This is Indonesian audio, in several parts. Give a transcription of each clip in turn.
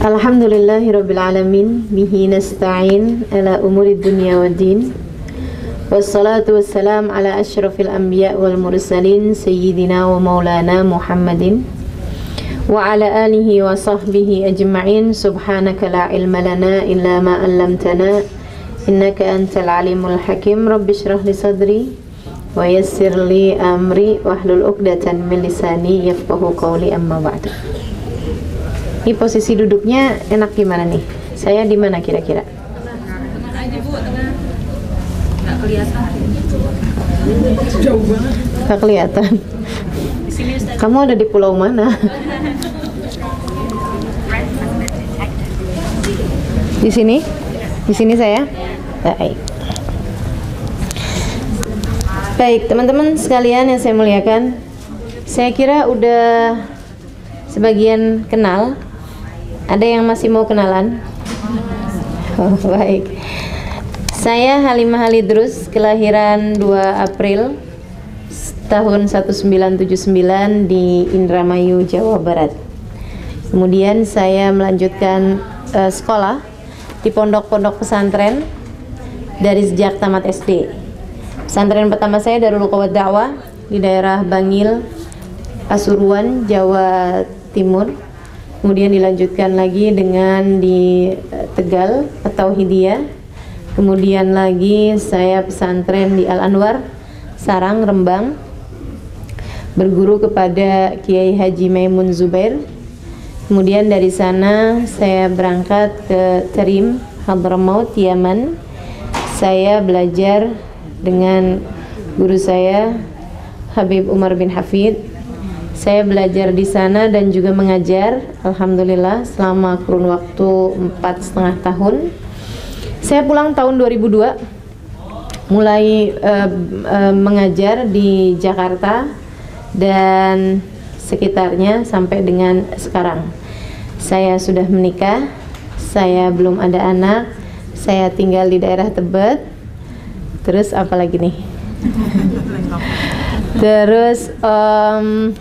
Alhamdulillahirabbil alamin bihi nasta'in ala umurid dunya waddin. Wassalatu wassalam ala asyrafil anbiya wal mursalin sayyidina wa maulana Muhammadin wa ala alihi wa sahbihi ajma'in. Subhanaka la ilma lana illa ma 'allamtana innaka antal alimul hakim. Rabbi shrah li sadri wa yassir li amri wahlul 'uqdatan min lisani yafqahu qawli, amma ba'du. Ini posisi duduknya enak gimana nih? Saya di mana kira-kira? Tengah aja Bu, tengah. Nggak kelihatan. Jauh banget. Nggak kelihatan. Di sini Ustaz. Kamu ada di pulau mana? Di sini? Di sini saya? Baik. Baik, teman-teman sekalian yang saya muliakan, saya kira udah sebagian kenal. Ada yang masih mau kenalan? Oh, baik. Saya Halimah Halidrus, kelahiran 2 April tahun 1979 di Indramayu, Jawa Barat. Kemudian saya melanjutkan sekolah di pondok-pondok pesantren dari sejak tamat SD. Pesantren pertama saya Darul Quwwat Da'wah di daerah Bangil, Pasuruan, Jawa Timur. Kemudian dilanjutkan lagi dengan di Tegal atau Hidiyah. Kemudian lagi saya pesantren di Al Anwar, Sarang, Rembang, berguru kepada Kiai Haji Maimun Zubair. Kemudian dari sana saya berangkat ke Tarim, Hadramaut, Yaman. Saya belajar dengan guru saya Habib Umar bin Hafid. Saya belajar di sana dan juga mengajar, alhamdulillah, selama kurun waktu 4,5 tahun. Saya pulang tahun 2002, mulai mengajar di Jakarta dan sekitarnya sampai dengan sekarang. Saya sudah menikah, saya belum ada anak, saya tinggal di daerah Tebet. Terus apa lagi nih? Terus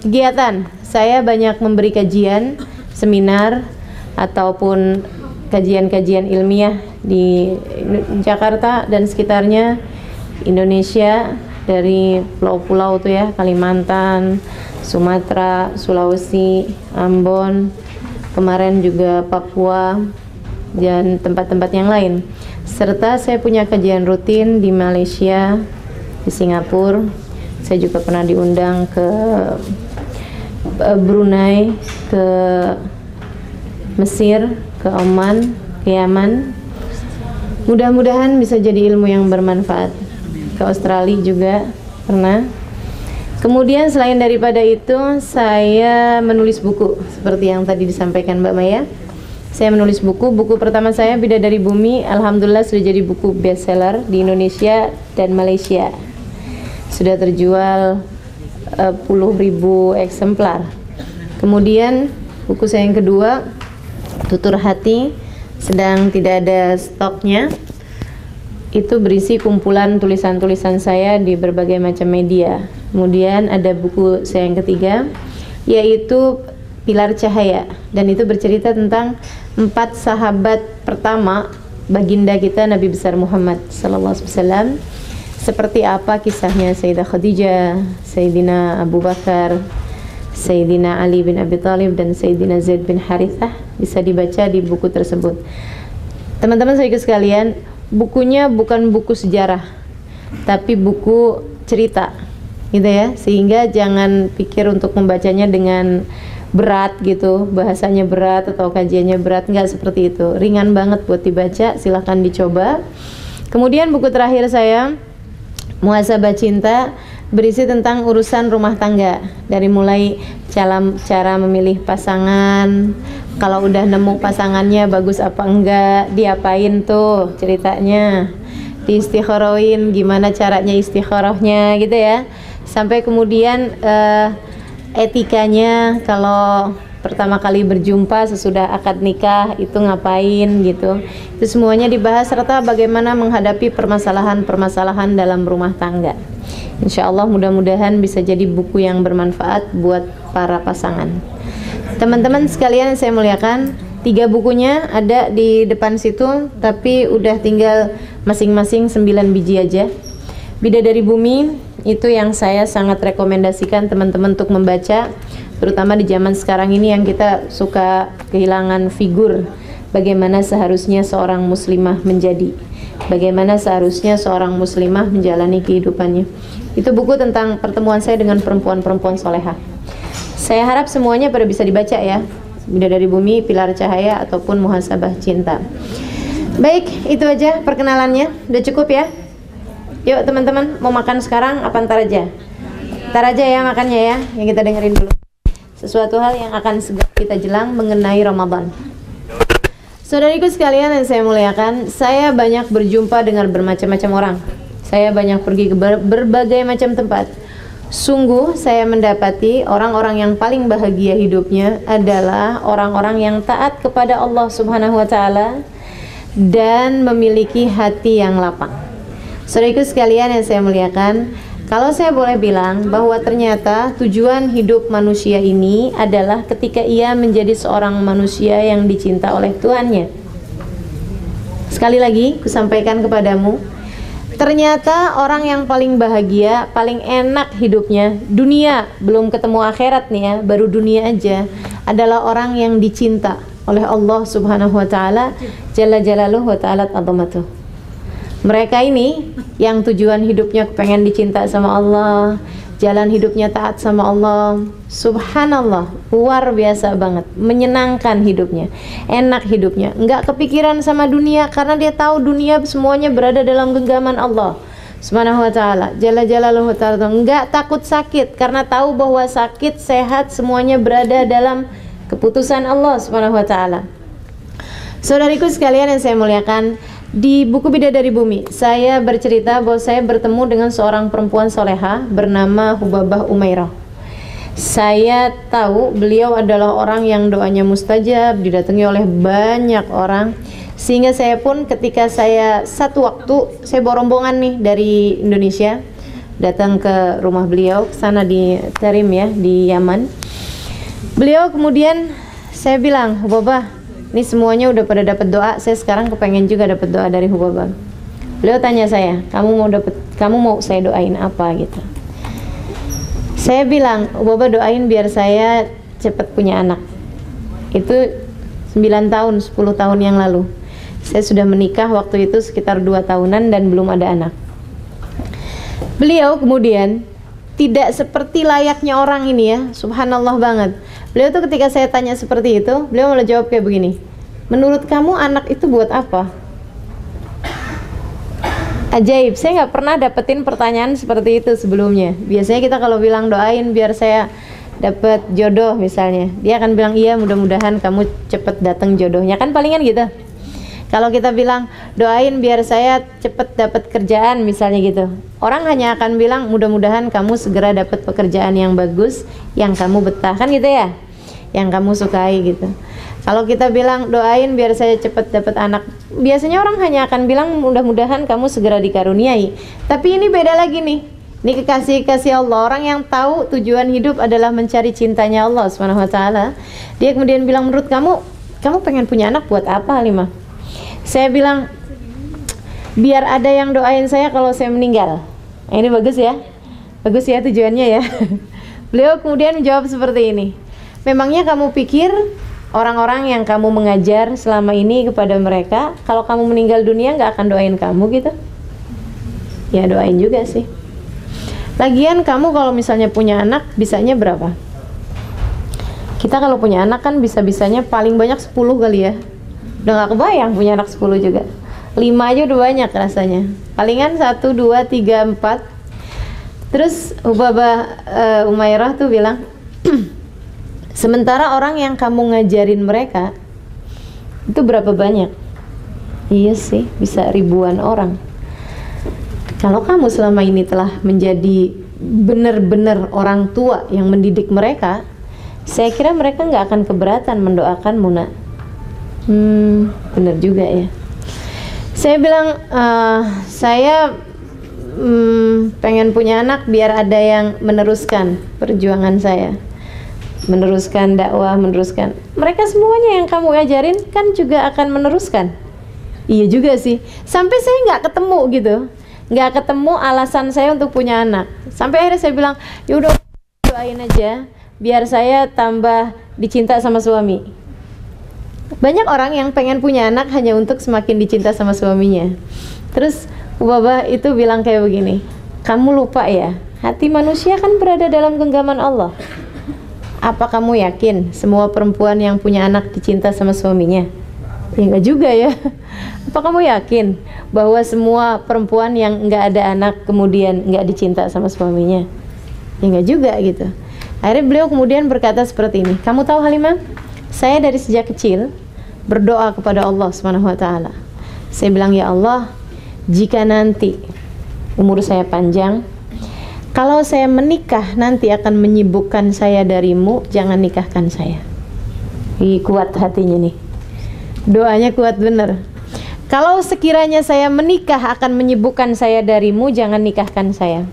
kegiatan, saya banyak memberi kajian, seminar, ataupun kajian-kajian ilmiah di Jakarta dan sekitarnya, Indonesia, dari pulau-pulau tuh ya, Kalimantan, Sumatera, Sulawesi, Ambon, kemarin juga Papua, dan tempat-tempat yang lain. Serta saya punya kajian rutin di Malaysia, di Singapura. Saya juga pernah diundang ke Brunei, ke Mesir, ke Oman, ke Yaman. Mudah-mudahan bisa jadi ilmu yang bermanfaat. Ke Australia juga pernah. Kemudian selain daripada itu, saya menulis buku seperti yang tadi disampaikan Mbak Maya. Saya menulis buku. Buku pertama saya Bidadari Bumi, alhamdulillah sudah jadi buku bestseller di Indonesia dan Malaysia. Sudah terjual puluh ribu eksemplar. Kemudian buku saya yang kedua, Tutur Hati, sedang tidak ada stoknya. Itu berisi kumpulan tulisan-tulisan saya di berbagai macam media. Kemudian ada buku saya yang ketiga, yaitu Pilar Cahaya, dan itu bercerita tentang 4 sahabat pertama baginda kita Nabi besar Muhammad sallallahu alaihi wasallam. Seperti apa kisahnya Sayyidah Khadijah, Sayyidina Abu Bakar, Sayyidina Ali bin Abi Thalib, dan Sayyidina Zaid bin Harithah, bisa dibaca di buku tersebut. Teman-teman saya sekalian, bukunya bukan buku sejarah, tapi buku cerita, gitu ya. Sehingga jangan pikir untuk membacanya dengan berat gitu, bahasanya berat atau kajiannya berat, nggak seperti itu. Ringan banget buat dibaca, silahkan dicoba. Kemudian buku terakhir saya, Muhasabah Cinta, berisi tentang urusan rumah tangga, dari mulai cara memilih pasangan, kalau udah nemu pasangannya bagus apa enggak, diapain tuh ceritanya, diistikharahkan gimana caranya istikharahnya gitu ya, sampai kemudian etikanya kalau pertama kali berjumpa sesudah akad nikah itu ngapain gitu. Itu semuanya dibahas, serta bagaimana menghadapi permasalahan-permasalahan dalam rumah tangga. Insya Allah mudah-mudahan bisa jadi buku yang bermanfaat buat para pasangan. Teman-teman sekalian yang saya muliakan, 3 bukunya ada di depan situ, tapi udah tinggal masing-masing 9 biji aja. Bidadari Bumi itu yang saya sangat rekomendasikan teman-teman untuk membaca, terutama di zaman sekarang ini yang kita suka kehilangan figur bagaimana seharusnya seorang muslimah menjadi, bagaimana seharusnya seorang muslimah menjalani kehidupannya. Itu buku tentang pertemuan saya dengan perempuan-perempuan solehah. Saya harap semuanya pada bisa dibaca ya. Bidadari Bumi, Pilar Cahaya, ataupun Muhasabah Cinta. Baik, itu aja perkenalannya. Udah cukup ya? Yuk teman-teman, mau makan sekarang apa ntar aja? Ntar aja ya makannya ya. Yang kita dengerin dulu sesuatu hal yang akan segera kita jelang mengenai Ramadan. Saudariku sekalian yang saya muliakan, saya banyak berjumpa dengan bermacam-macam orang. Saya banyak pergi ke berbagai macam tempat. Sungguh saya mendapati orang-orang yang paling bahagia hidupnya adalah orang-orang yang taat kepada Allah Subhanahu wa taala dan memiliki hati yang lapang. Saudaraku sekalian yang saya muliakan, kalau saya boleh bilang bahwa ternyata tujuan hidup manusia ini adalah ketika ia menjadi seorang manusia yang dicinta oleh Tuhannya. Sekali lagi kusampaikan kepadamu, ternyata orang yang paling bahagia, paling enak hidupnya, dunia, belum ketemu akhirat nih ya, baru dunia aja, adalah orang yang dicinta oleh Allah Subhanahu wa taala, Jalla Jalaluhu wa ta'ala azamatuh. Mereka ini yang tujuan hidupnya pengen dicinta sama Allah, jalan hidupnya taat sama Allah, subhanallah, luar biasa banget, menyenangkan hidupnya, enak hidupnya, enggak kepikiran sama dunia karena dia tahu dunia semuanya berada dalam genggaman Allah Subhanahu wa taala, Jalla Jalaluhu ta'ala. Enggak takut sakit karena tahu bahwa sakit sehat semuanya berada dalam keputusan Allah Subhanahu wa taala. Saudariku sekalian yang saya muliakan, di buku Bidadari Bumi saya bercerita bahwa saya bertemu dengan seorang perempuan soleha bernama Hubabah Umairah. Saya tahu beliau adalah orang yang doanya mustajab, didatangi oleh banyak orang, sehingga saya pun ketika saya satu waktu saya bawa rombongan nih dari Indonesia datang ke rumah beliau, ke sana di Tarim ya, di Yaman. Beliau kemudian saya bilang, Hubabah, ini semuanya udah pada dapat doa, saya sekarang kepengen juga dapat doa dari Hubabah. Beliau tanya saya, kamu mau saya doain apa gitu. Saya bilang, Hubabah doain biar saya cepat punya anak. Itu 9 tahun, 10 tahun yang lalu. Saya sudah menikah waktu itu sekitar 2 tahunan dan belum ada anak. Beliau kemudian tidak seperti layaknya orang ini ya, subhanallah banget. Beliau tuh ketika saya tanya seperti itu, beliau malah jawab kayak begini, menurut kamu anak itu buat apa? Ajaib, saya nggak pernah dapetin pertanyaan seperti itu sebelumnya. Biasanya kita kalau bilang doain biar saya dapat jodoh misalnya, dia akan bilang iya mudah-mudahan kamu cepet datang jodohnya, kan palingan gitu. Kalau kita bilang doain biar saya cepet dapat kerjaan misalnya gitu, orang hanya akan bilang mudah-mudahan kamu segera dapat pekerjaan yang bagus, yang kamu betah, kan gitu ya, yang kamu sukai gitu. Kalau kita bilang doain biar saya cepet dapat anak, biasanya orang hanya akan bilang mudah-mudahan kamu segera dikaruniai. Tapi ini beda lagi nih, ini kekasih-kasih Allah, orang yang tahu tujuan hidup adalah mencari cintanya Allah Subhanahu wa taala. Dia kemudian bilang, menurut kamu pengen punya anak buat apa, Halimah? Saya bilang, biar ada yang doain saya kalau saya meninggal. Nah, ini bagus ya tujuannya ya. Beliau kemudian menjawab seperti ini, memangnya kamu pikir orang-orang yang kamu mengajar selama ini kepada mereka, kalau kamu meninggal dunia nggak akan doain kamu gitu? Ya doain juga sih. Lagian kamu kalau misalnya punya anak bisanya berapa? Kita kalau punya anak kan bisa-bisanya paling banyak 10 kali ya. Udah gak kebayang punya anak 10 juga. 5 aja udah banyak rasanya. Palingan 1, 2, 3, 4. Terus Hubabah Umairah tuh bilang, sementara orang yang kamu ngajarin mereka itu berapa banyak? Iya sih, bisa ribuan orang. Kalau kamu selama ini telah menjadi benar-benar orang tua yang mendidik mereka, saya kira mereka nggak akan keberatan mendoakanmu, nak. Benar juga ya. Saya bilang, saya pengen punya anak biar ada yang meneruskan perjuangan saya. meneruskan dakwah, meneruskan. Mereka semuanya yang kamu ajarin kan juga akan meneruskan. Iya juga sih. Sampai saya nggak ketemu gitu, nggak ketemu alasan saya untuk punya anak. Sampai akhirnya saya bilang, yaudah doain aja, biar saya tambah dicinta sama suami. Banyak orang yang pengen punya anak hanya untuk semakin dicinta sama suaminya. Terus Ubabah itu bilang kayak begini, kamu lupa ya, hati manusia kan berada dalam genggaman Allah. Apa kamu yakin semua perempuan yang punya anak dicinta sama suaminya? Ya enggak juga ya. Apa kamu yakin bahwa semua perempuan yang enggak ada anak kemudian enggak dicinta sama suaminya? Ya enggak juga gitu. Akhirnya beliau kemudian berkata seperti ini, kamu tahu Halimah, saya dari sejak kecil berdoa kepada Allah Subhanahu wa taala. Saya bilang, ya Allah, jika nanti umur saya panjang, kalau saya menikah nanti akan menyibukkan saya darimu, jangan nikahkan saya. Ih, kuat hatinya nih. Doanya kuat bener. Kalau sekiranya saya menikah akan menyibukkan saya darimu, jangan nikahkan saya.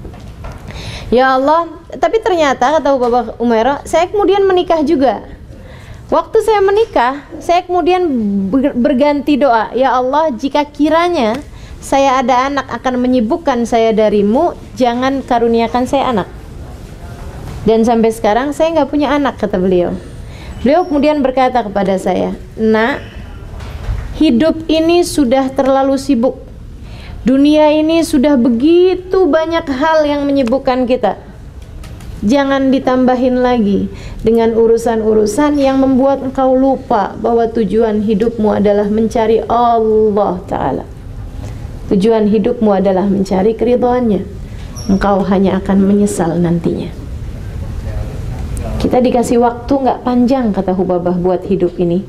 Ya Allah, tapi ternyata kata Bapak Umairah, saya kemudian menikah juga. Waktu saya menikah, saya kemudian berganti doa, ya Allah, jika kiranya saya ada anak akan menyibukkan saya darimu, jangan karuniakan saya anak. Dan sampai sekarang saya nggak punya anak, kata beliau. Beliau kemudian berkata kepada saya, nak, hidup ini sudah terlalu sibuk. Dunia ini sudah begitu banyak hal yang menyibukkan kita. Jangan ditambahin lagi dengan urusan-urusan yang membuat engkau lupa bahwa tujuan hidupmu adalah mencari Allah Ta'ala. Tujuan hidupmu adalah mencari keridhaannya. Engkau hanya akan menyesal nantinya. Kita dikasih waktu nggak panjang, kata Hubabah, buat hidup ini.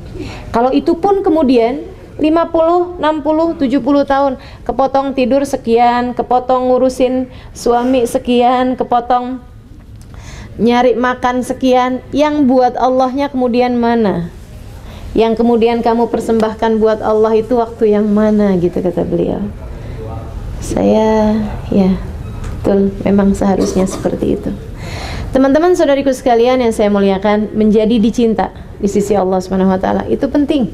Kalau itu pun kemudian 50, 60, 70 tahun, kepotong tidur sekian, kepotong ngurusin suami sekian, kepotong nyari makan sekian, yang buat Allahnya kemudian mana? Yang kemudian kamu persembahkan buat Allah itu waktu yang mana, gitu kata beliau. Saya, ya betul, memang seharusnya seperti itu. Teman-teman saudariku sekalian yang saya muliakan, menjadi dicinta di sisi Allah Subhanahu wa taala itu penting.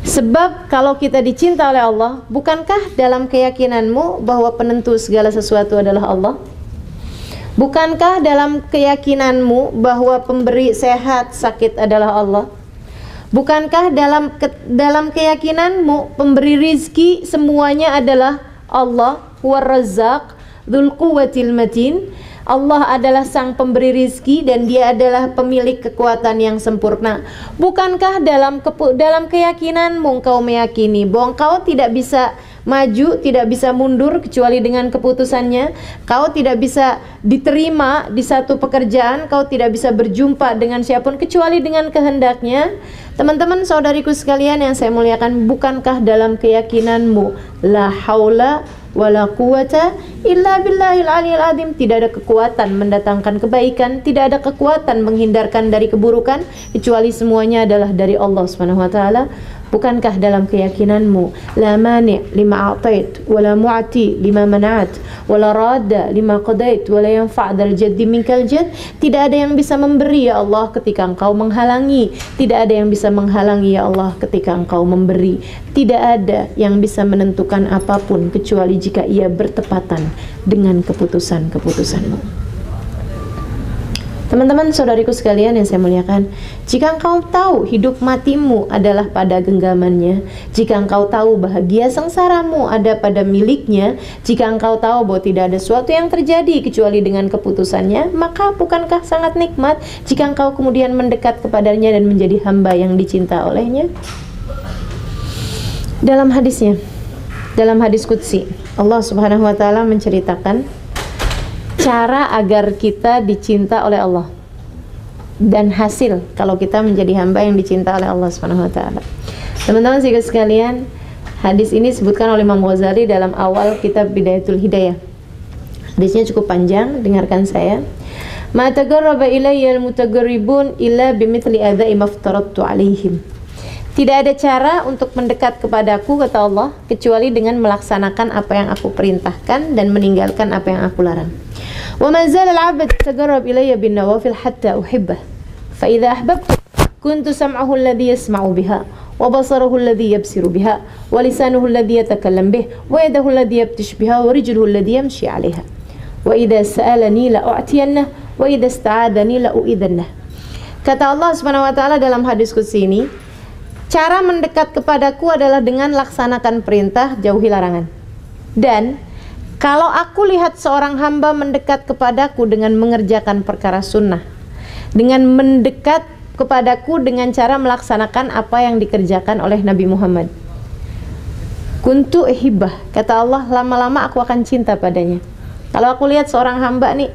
Sebab kalau kita dicinta oleh Allah, bukankah dalam keyakinanmu bahwa penentu segala sesuatu adalah Allah? Bukankah dalam keyakinanmu bahwa pemberi sehat sakit adalah Allah? Bukankah dalam keyakinanmu pemberi rizki semuanya adalah Allah? War-Razzaq dzul quwwatil matin. Allah adalah sang pemberi rizki dan dia adalah pemilik kekuatan yang sempurna. Bukankah dalam keyakinanmu engkau meyakini bahwa engkau tidak bisa maju, tidak bisa mundur kecuali dengan keputusannya? Kau tidak bisa diterima di satu pekerjaan, kau tidak bisa berjumpa dengan siapapun kecuali dengan kehendaknya. Teman-teman saudariku sekalian yang saya muliakan, bukankah dalam keyakinanmu la haula wala quwata illa billahil aliyil azim, tidak ada kekuatan mendatangkan kebaikan, tidak ada kekuatan menghindarkan dari keburukan kecuali semuanya adalah dari Allah Subhanahu wa taala? Bukankah dalam keyakinanmu la mani' lima a'tait wala mu'ti lima mana'at wala radda lima qadait wala yanfa' dzal jaddi minkal jadd? Tidak ada yang bisa memberi ya Allah ketika engkau menghalangi, tidak ada yang bisa menghalangi ya Allah ketika engkau memberi, tidak ada yang bisa menentukan apapun kecuali jika ia bertepatan dengan keputusan-keputusanmu. Teman-teman saudariku sekalian yang saya muliakan, jika engkau tahu hidup matimu adalah pada genggamannya, jika engkau tahu bahagia sengsaramu ada pada miliknya, jika engkau tahu bahwa tidak ada sesuatu yang terjadi kecuali dengan keputusannya, maka bukankah sangat nikmat jika engkau kemudian mendekat kepadanya dan menjadi hamba yang dicinta olehnya? Dalam hadisnya, dalam hadis qudsi, Allah Subhanahu wa taala menceritakan cara agar kita dicinta oleh Allah dan hasil kalau kita menjadi hamba yang dicinta oleh Allah Subhanahu wa taala. Teman-teman sekalian, hadis ini disebutkan oleh Imam Ghazali dalam awal kitab Bidayatul Hidayah. Hadisnya cukup panjang, dengarkan saya. Ma taqarraba ilayya al-mutaqarribun illa bimithli adza'i maftaradtu 'alaihim. Tidak ada cara untuk mendekat kepadaku, kata Allah, kecuali dengan melaksanakan apa yang aku perintahkan dan meninggalkan apa yang aku larang. Wa ma zala al-'abd yataqarrab ilayya bin nawafil hatta uhibbah. Fa idza ahbabtu kuntu sam'ahu alladhi yasma'u biha wa basarahu alladhi yabsiru biha wa lisanuhu alladhi yatakallam bih wa yadahu alladhi yabtish biha wa rijluhu alladhi yamshi 'alayha wa idza sa'alani la u'tiyannahu wa idza ista'adani la u'idhannahu. Kata Allah Subhanahu wa taala dalam hadis qudsi ini, cara mendekat kepadaku adalah dengan laksanakan perintah, jauhi larangan. Dan kalau aku lihat seorang hamba mendekat kepadaku dengan mengerjakan perkara sunnah, dengan mendekat kepadaku dengan cara melaksanakan apa yang dikerjakan oleh Nabi Muhammad, kuntu hibbah, kata Allah, lama-lama aku akan cinta padanya. Kalau aku lihat seorang hamba nih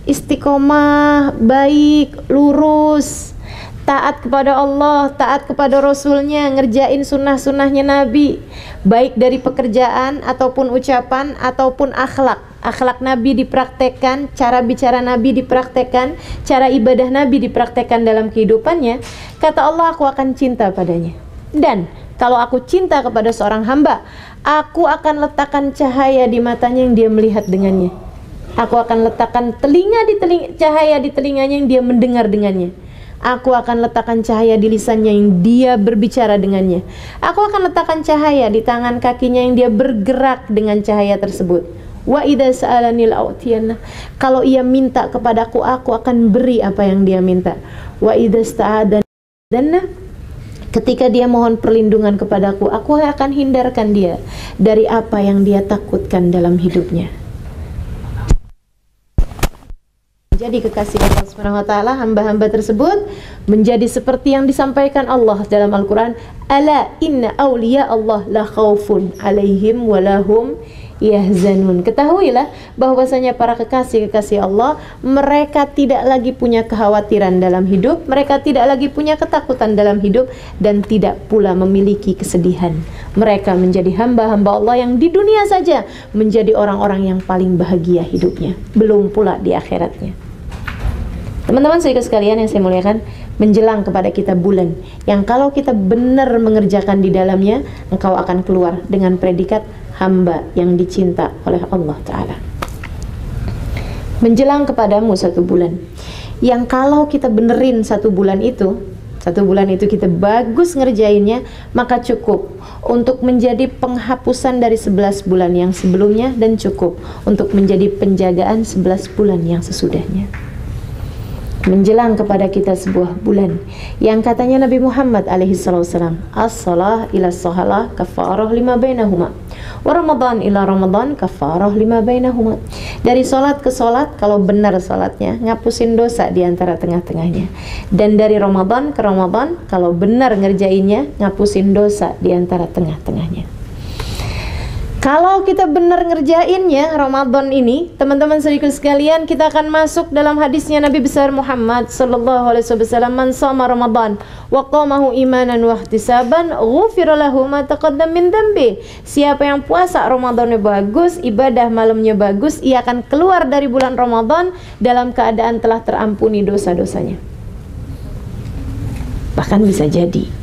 istiqomah, baik, lurus, taat kepada Allah, taat kepada Rasulnya, ngerjain sunnah-sunnahnya Nabi, baik dari pekerjaan ataupun ucapan ataupun akhlak. Akhlak Nabi dipraktekkan, cara bicara Nabi dipraktekkan, cara ibadah Nabi dipraktekkan dalam kehidupannya. Kata Allah, aku akan cinta padanya. Dan kalau aku cinta kepada seorang hamba, aku akan letakkan cahaya di matanya yang dia melihat dengannya. Aku akan letakkan cahaya di telinganya yang dia mendengar dengannya. Aku akan letakkan cahaya di lisannya yang dia berbicara dengannya. Aku akan letakkan cahaya di tangan kakinya yang dia bergerak dengan cahaya tersebut. Wa idza sa'alani la'utiyanna. Kalau ia minta kepadaku, aku akan beri apa yang dia minta. Wa idza sta'adana. Ketika dia mohon perlindungan kepadaku, aku akan hindarkan dia dari apa yang dia takutkan dalam hidupnya. Menjadi kekasih Allah Subhanahu wa taala, hamba-hamba tersebut menjadi seperti yang disampaikan Allah dalam Al-Qur'an, ala inna awliya Allah la khaufun alaihim wa lahum yahzanun. Ketahuilah bahwasanya para kekasih-kekasih Allah, mereka tidak lagi punya kekhawatiran dalam hidup, mereka tidak lagi punya ketakutan dalam hidup, dan tidak pula memiliki kesedihan. Mereka menjadi hamba-hamba Allah yang di dunia saja menjadi orang-orang yang paling bahagia hidupnya, belum pula di akhiratnya. Teman-teman saudara sekalian yang saya muliakan, menjelang kepada kita bulan yang kalau kita benar mengerjakan di dalamnya, engkau akan keluar dengan predikat hamba yang dicinta oleh Allah Ta'ala. Menjelang kepadamu satu bulan yang kalau kita benerin satu bulan itu kita bagus ngerjainnya, maka cukup untuk menjadi penghapusan dari 11 bulan yang sebelumnya, dan cukup untuk menjadi penjagaan 11 bulan yang sesudahnya. Menjelang kepada kita sebuah bulan yang katanya Nabi Muhammad alaihi wasallam, as-salah ila sahalah kafarah lima bainahuma wa ramadan ila ramadan kafarah lima bainahuma. Dari salat ke salat, kalau benar salatnya, ngapusin dosa di antara tengah-tengahnya. Dan dari Ramadan ke Ramadan, kalau benar ngerjainnya, ngapusin dosa di antara tengah-tengahnya. Kalau kita benar ngerjainnya Ramadan ini, teman-teman saudaraku sekalian, kita akan masuk dalam hadisnya Nabi besar Muhammad sallallahu alaihi wasallam, man shoma Ramadan wa qamahu imanan wa ihtisaban ghufira lahu ma taqaddam min dhanbi. Siapa yang puasa Ramadannya bagus, ibadah malamnya bagus, ia akan keluar dari bulan Ramadan dalam keadaan telah terampuni dosa-dosanya. Bahkan bisa jadi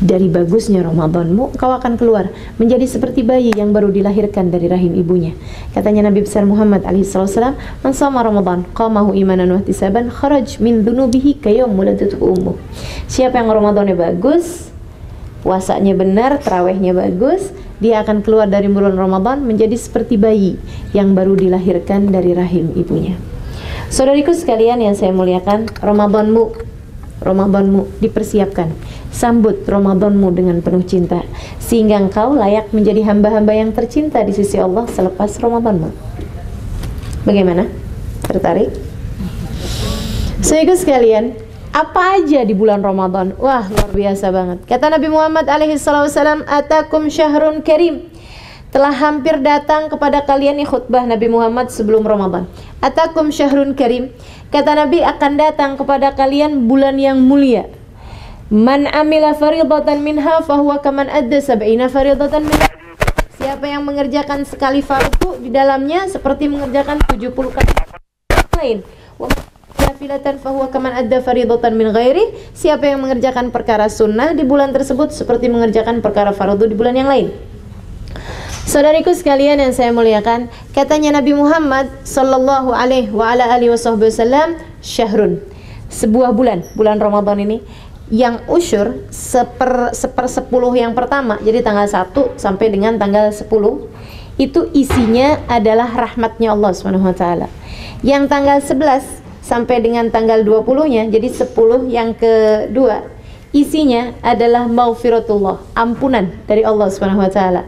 dari bagusnya Ramadanmu, kau akan keluar menjadi seperti bayi yang baru dilahirkan dari rahim ibunya. Katanya Nabi besar Muhammad alaihi wasallam, man shoma Ramadan qamahu imanan wa ihtisaban kharaj min dunubihi kayawm waladatu ummuh. Siapa yang Ramadannya bagus, puasanya benar, tarawihnya bagus, dia akan keluar dari bulan Ramadan menjadi seperti bayi yang baru dilahirkan dari rahim ibunya. Saudariku sekalian yang saya muliakan, Ramadanmu dipersiapkan. Sambut Ramadanmu dengan penuh cinta, sehingga engkau layak menjadi hamba-hamba yang tercinta di sisi Allah selepas Ramadanmu. Bagaimana? Tertarik? Saudaraku sekalian, apa aja di bulan Ramadan? Wah, luar biasa banget. Kata Nabi Muhammad alaihi wasallam, atakum syahrun karim. Telah hampir datang kepada kalian, nih khutbah Nabi Muhammad sebelum Ramadan. Atakum syahrun karim. Kata Nabi, akan datang kepada kalian bulan yang mulia. Man amila faridatan minha fahuwa kaman adda sab'ina faridatan minha. Siapa yang mengerjakan sekali fardu di dalamnya seperti mengerjakan 70 kali lain. Wa nafilatan fahuwa kaman adda faridatan min ghairi. Siapa yang mengerjakan perkara sunnah di bulan tersebut seperti mengerjakan perkara fardu di bulan yang lain. Saudariku sekalian yang saya muliakan, katanya Nabi Muhammad sallallahu alaihi wasallam, syahrun, sebuah bulan Ramadan ini, yang usyur sepersepuluh yang pertama, jadi tanggal 1 sampai dengan tanggal 10, itu isinya adalah rahmatnya Allah Subhanahu wa taala. Yang tanggal 11 sampai dengan tanggal 20-nya, jadi 10 yang kedua, isinya adalah maghfiratullah, ampunan dari Allah Subhanahu wa taala.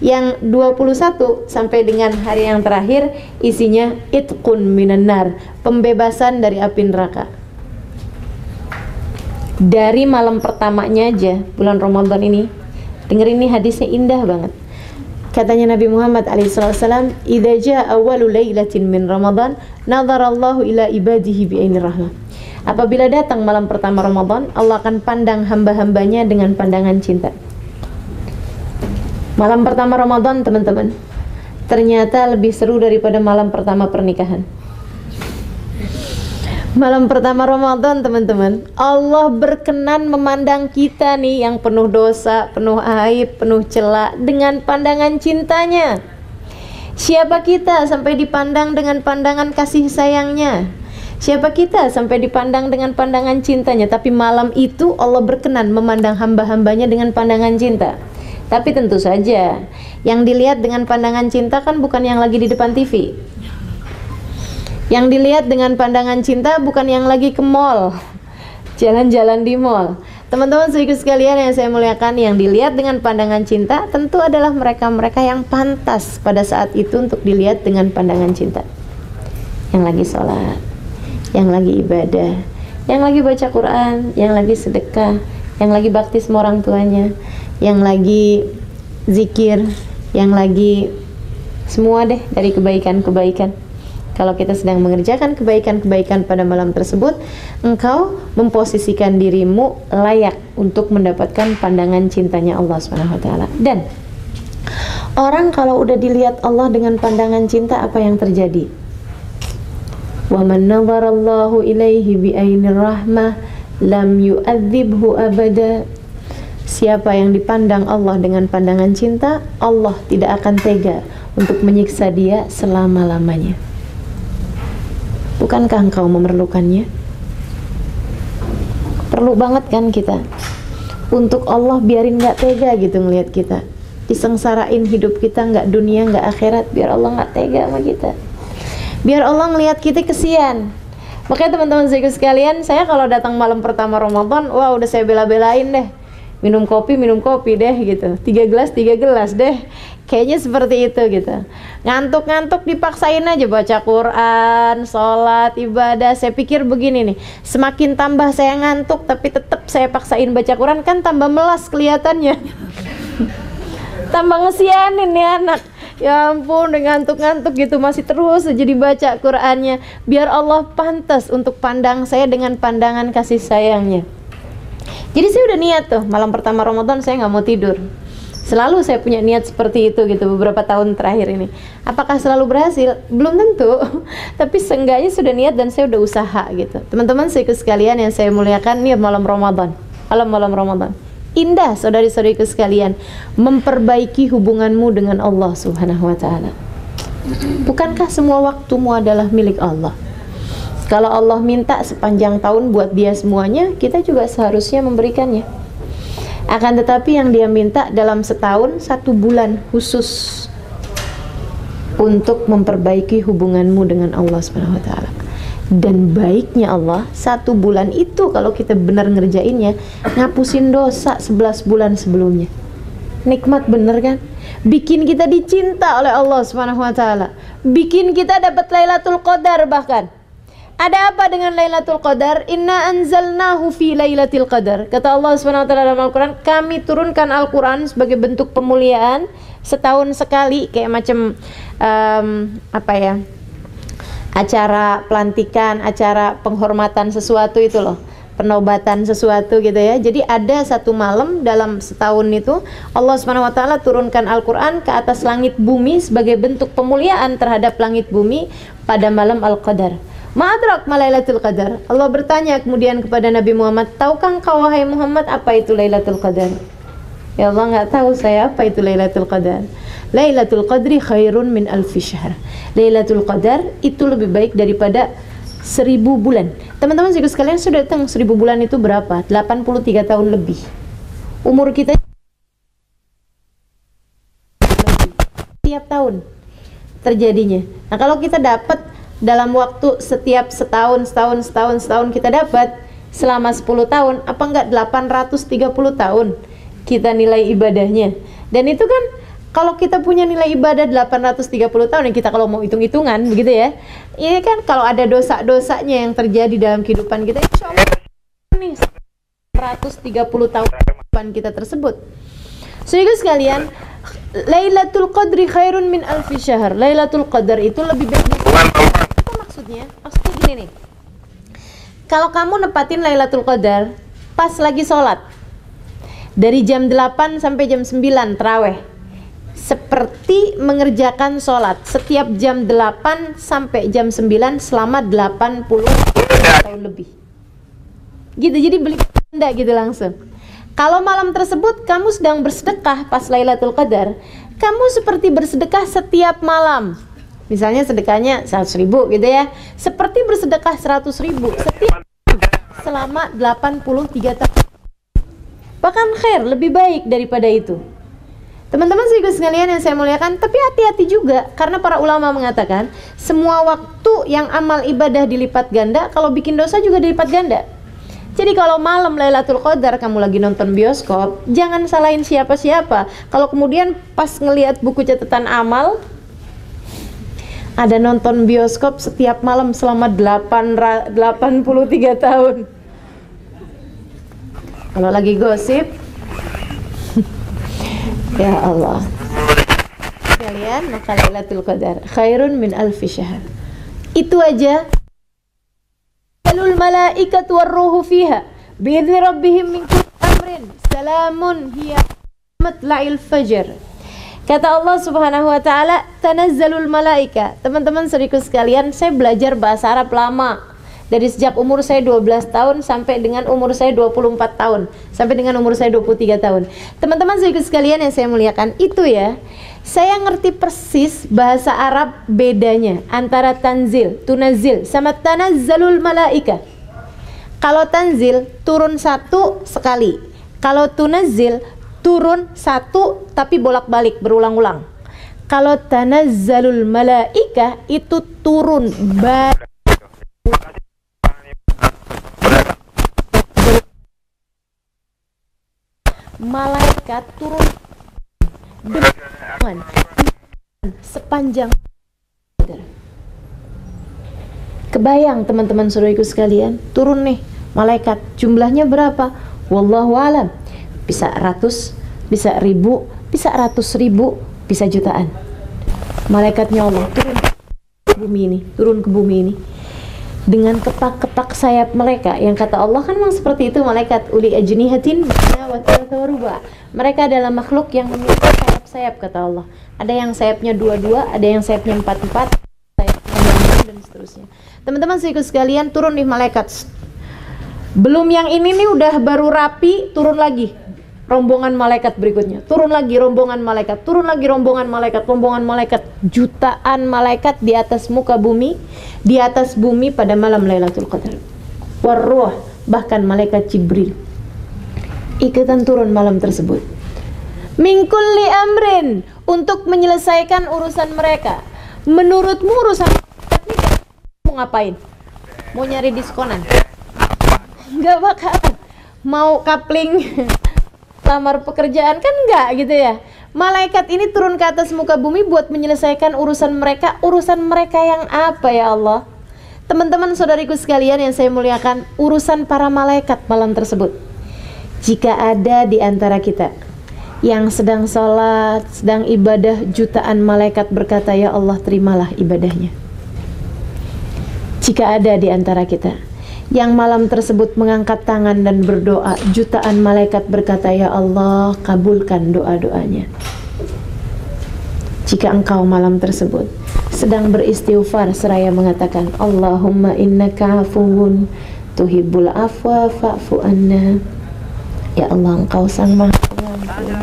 Yang 21 sampai dengan hari yang terakhir, isinya itqun minan nar, pembebasan dari api neraka. Dari malam pertamanya aja bulan Ramadan ini, dengerin ini hadisnya indah banget. Katanya Nabi Muhammad alaihissalam, "Idza jaa awwalu lailatin min Ramadan, nadharallahu ila ibadihi bi ainir rahmah." Apabila datang malam pertama Ramadan, Allah akan pandang hamba-hambanya dengan pandangan cinta. Malam pertama Ramadan, teman-teman, ternyata lebih seru daripada malam pertama pernikahan. Malam pertama Ramadan, teman-teman, Allah berkenan memandang kita nih yang penuh dosa, penuh aib, penuh cela dengan pandangan cintanya. Siapa kita sampai dipandang dengan pandangan kasih sayangnya? Siapa kita sampai dipandang dengan pandangan cintanya? Tapi malam itu Allah berkenan memandang hamba-hambanya dengan pandangan cinta. Tapi tentu saja yang dilihat dengan pandangan cinta kan bukan yang lagi di depan TV. Yang dilihat dengan pandangan cinta bukan yang lagi ke mall, jalan-jalan di mall. Teman-teman sedikit sekalian yang saya muliakan, yang dilihat dengan pandangan cinta tentu adalah mereka-mereka yang pantas pada saat itu untuk dilihat dengan pandangan cinta. Yang lagi sholat, yang lagi ibadah, yang lagi baca Quran, yang lagi sedekah, yang lagi bakti sama orang tuanya, yang lagi zikir, yang lagi semua deh dari kebaikan-kebaikan. Kalau kita sedang mengerjakan kebaikan-kebaikan pada malam tersebut, engkau memposisikan dirimu layak untuk mendapatkan pandangan cintanya Allah Subhanahu wa taala. Dan orang kalau udah dilihat Allah dengan pandangan cinta, apa yang terjadi? Wa man nadharallahu ilaihi bi ainir rahmah lam yu'adzibhu abada. Siapa yang dipandang Allah dengan pandangan cinta, Allah tidak akan tega untuk menyiksa dia selama-lamanya. Bukankah engkau memerlukannya? Perlu banget kan kita untuk Allah biarin gak tega gitu ngelihat kita, disengsarain hidup kita, gak dunia gak akhirat, biar Allah gak tega sama kita, biar Allah ngelihat kita kesian. Makanya teman-teman sekalian, saya kalau datang malam pertama Ramadan, wah udah saya bela-belain deh, minum kopi deh gitu, 3 gelas deh, kayaknya seperti itu gitu. Ngantuk-ngantuk dipaksain aja baca Quran, sholat, ibadah. Saya pikir begini nih, semakin tambah saya ngantuk tapi tetap saya paksain baca Quran, kan tambah melas kelihatannya. Tambah ngesianin nih anak. Ya ampun, udah ngantuk-ngantuk gitu masih terus aja dibaca Qurannya, biar Allah pantas untuk pandang saya dengan pandangan kasih sayangnya. Jadi saya udah niat tuh, malam pertama Ramadan saya nggak mau tidur. Selalu saya punya niat seperti itu gitu beberapa tahun terakhir ini. Apakah selalu berhasil? Belum tentu. Tapi seenggaknya sudah niat dan saya udah usaha gitu. Teman-teman sekalian yang saya muliakan, nih malam Ramadan. Malam Ramadan. Indah saudari-saudariku sekalian, memperbaiki hubunganmu dengan Allah Subhanahu wa taala. Bukankah semua waktumu adalah milik Allah? Kalau Allah minta sepanjang tahun buat dia semuanya, kita juga seharusnya memberikannya. Akan tetapi yang dia minta dalam setahun 1 bulan khusus untuk memperbaiki hubunganmu dengan Allah Subhanahu wa taala. Dan baiknya Allah, 1 bulan itu kalau kita benar ngerjainnya, ngapusin dosa 11 bulan sebelumnya. Nikmat bener kan? Bikin kita dicinta oleh Allah Subhanahu wa taala. Bikin kita dapat Lailatul Qadar bahkan. Ada apa dengan Lailatul Qadar? Inna anzalnahu fi Lailatul Qadar. Kata Allah Subhanahu wa taala dalam Al-Qur'an, kami turunkan Al-Qur'an sebagai bentuk pemuliaan setahun sekali, kayak macam acara pelantikan, acara penghormatan sesuatu itu loh, penobatan sesuatu gitu ya. Jadi ada 1 malam dalam setahun itu Allah Subhanahu wa taala turunkan Al-Qur'an ke atas langit bumi sebagai bentuk pemuliaan terhadap langit bumi pada malam Al-Qadar. Ma'adrak Lailatul Qadar. Allah bertanya kemudian kepada Nabi Muhammad, tahukah engkau wahai Muhammad apa itu Lailatul Qadar? Ya Allah, nggak tahu saya apa itu Lailatul Qadar. Lailatul Qadri khairun min alfi syahr. Lailatul Qadar itu lebih baik daripada 1000 bulan. Teman-teman sekalian, sudah datang 1000 bulan itu berapa? 83 tahun lebih. Umur kita setiap tahun terjadinya. Nah, kalau kita dapat dalam waktu setiap setahun kita dapat selama 10 tahun, apa enggak 830 tahun kita nilai ibadahnya. Dan itu kan kalau kita punya nilai ibadah 830 tahun, yang kita kalau mau hitung-hitungan begitu ya. Ini kan kalau ada dosa-dosanya yang terjadi dalam kehidupan kita, insya Allah nih 130 tahun kehidupan kita tersebut. Saudara sekalian, Lailatul Qadri khairun min alfi syahr. Lailatul Qadar itu lebih baik. Apa maksudnya? Maksudnya gini nih. Kalau kamu nepatin Lailatul Qadar pas lagi sholat dari jam 8 sampai jam 9 tarawih, seperti mengerjakan sholat setiap jam 8 sampai jam 9 selama 80 tahun lebih gitu. Jadi beli tanda gitu langsung. Kalau malam tersebut kamu sedang bersedekah pas Lailatul Qadar, kamu seperti bersedekah setiap malam. Misalnya sedekahnya 100.000 gitu ya, seperti bersedekah 100.000 setiap selama 83 tahun. Bahkan khair, lebih baik daripada itu. Teman-teman sekalian yang saya muliakan, tapi hati-hati juga, karena para ulama mengatakan semua waktu yang amal ibadah dilipat ganda, kalau bikin dosa juga dilipat ganda. Jadi kalau malam Lailatul Qadar kamu lagi nonton bioskop, jangan salahin siapa-siapa. Kalau kemudian pas ngelihat buku catatan amal, ada nonton bioskop setiap malam selama 83 tahun. Kalau lagi gosip, ya Allah. Kalian maka Lailatul Qadar khairun min alfi syahr. Itu aja. Alul malaikat warruhu fiha biidzni rabbihim min kulli amrin salamun hiya matla'il fajr. Kata Allah Subhanahu wa taala, tanazzalul malaika. Teman-teman saudaraku sekalian, saya belajar bahasa Arab lama. Dari sejak umur saya 12 tahun sampai dengan umur saya 24 tahun, sampai dengan umur saya 23 tahun. Teman-teman saudaraku sekalian yang saya muliakan, itu ya, saya ngerti persis bahasa Arab bedanya antara tanzil, tunazil sama tanazzalul malaika. Kalau tanzil turun satu sekali, kalau tunazil turun satu tapi bolak-balik berulang-ulang. Kalau tanazzalul malaika itu turun malaikat turun dengan sepanjang. Kebayang teman-teman saudaraku sekalian, turun nih malaikat, jumlahnya berapa? Wallahu alam. Bisa ratus, bisa ribu, bisa ratus ribu, bisa jutaan. Malaikatnya Allah turun ke bumi ini, turun ke bumi ini dengan kepak-kepak sayap mereka, yang kata Allah kan memang seperti itu, malaikat uli ajnihatin wa taruba. Mereka adalah makhluk yang memiliki sayap-sayap, kata Allah. Ada yang sayapnya dua-dua, ada yang sayapnya empat-empat, sayapnya dan seterusnya. Teman-teman saudaraku sekalian, turun nih malaikat. Belum yang ini nih udah baru rapi, turun lagi rombongan malaikat berikutnya, turun lagi rombongan malaikat, turun lagi rombongan malaikat, jutaan malaikat di atas muka bumi, di atas bumi pada malam Lailatul Qadar. Warruh, bahkan malaikat Jibril ikutan turun malam tersebut. Min kulli amrin, untuk menyelesaikan urusan mereka. Menurutmu urusan malaikat ini mau ngapain? Mau nyari diskonan? Enggak bakalan. Mau kapling lamar pekerjaan kan enggak gitu ya. Malaikat ini turun ke atas muka bumi buat menyelesaikan urusan mereka. Urusan mereka yang apa ya Allah? Teman-teman saudariku sekalian yang saya muliakan, urusan para malaikat malam tersebut. Jika ada di antara kita yang sedang sholat, sedang ibadah, jutaan malaikat berkata, ya Allah terimalah ibadahnya. Jika ada di antara kita yang malam tersebut mengangkat tangan dan berdoa, jutaan malaikat berkata, ya Allah kabulkan doa-doanya. Jika engkau malam tersebut sedang beristighfar seraya mengatakan, Allahumma innaka afuwun tuhibbul afwa fa'fu anna. Ya Allah, engkau sang maha pengampun,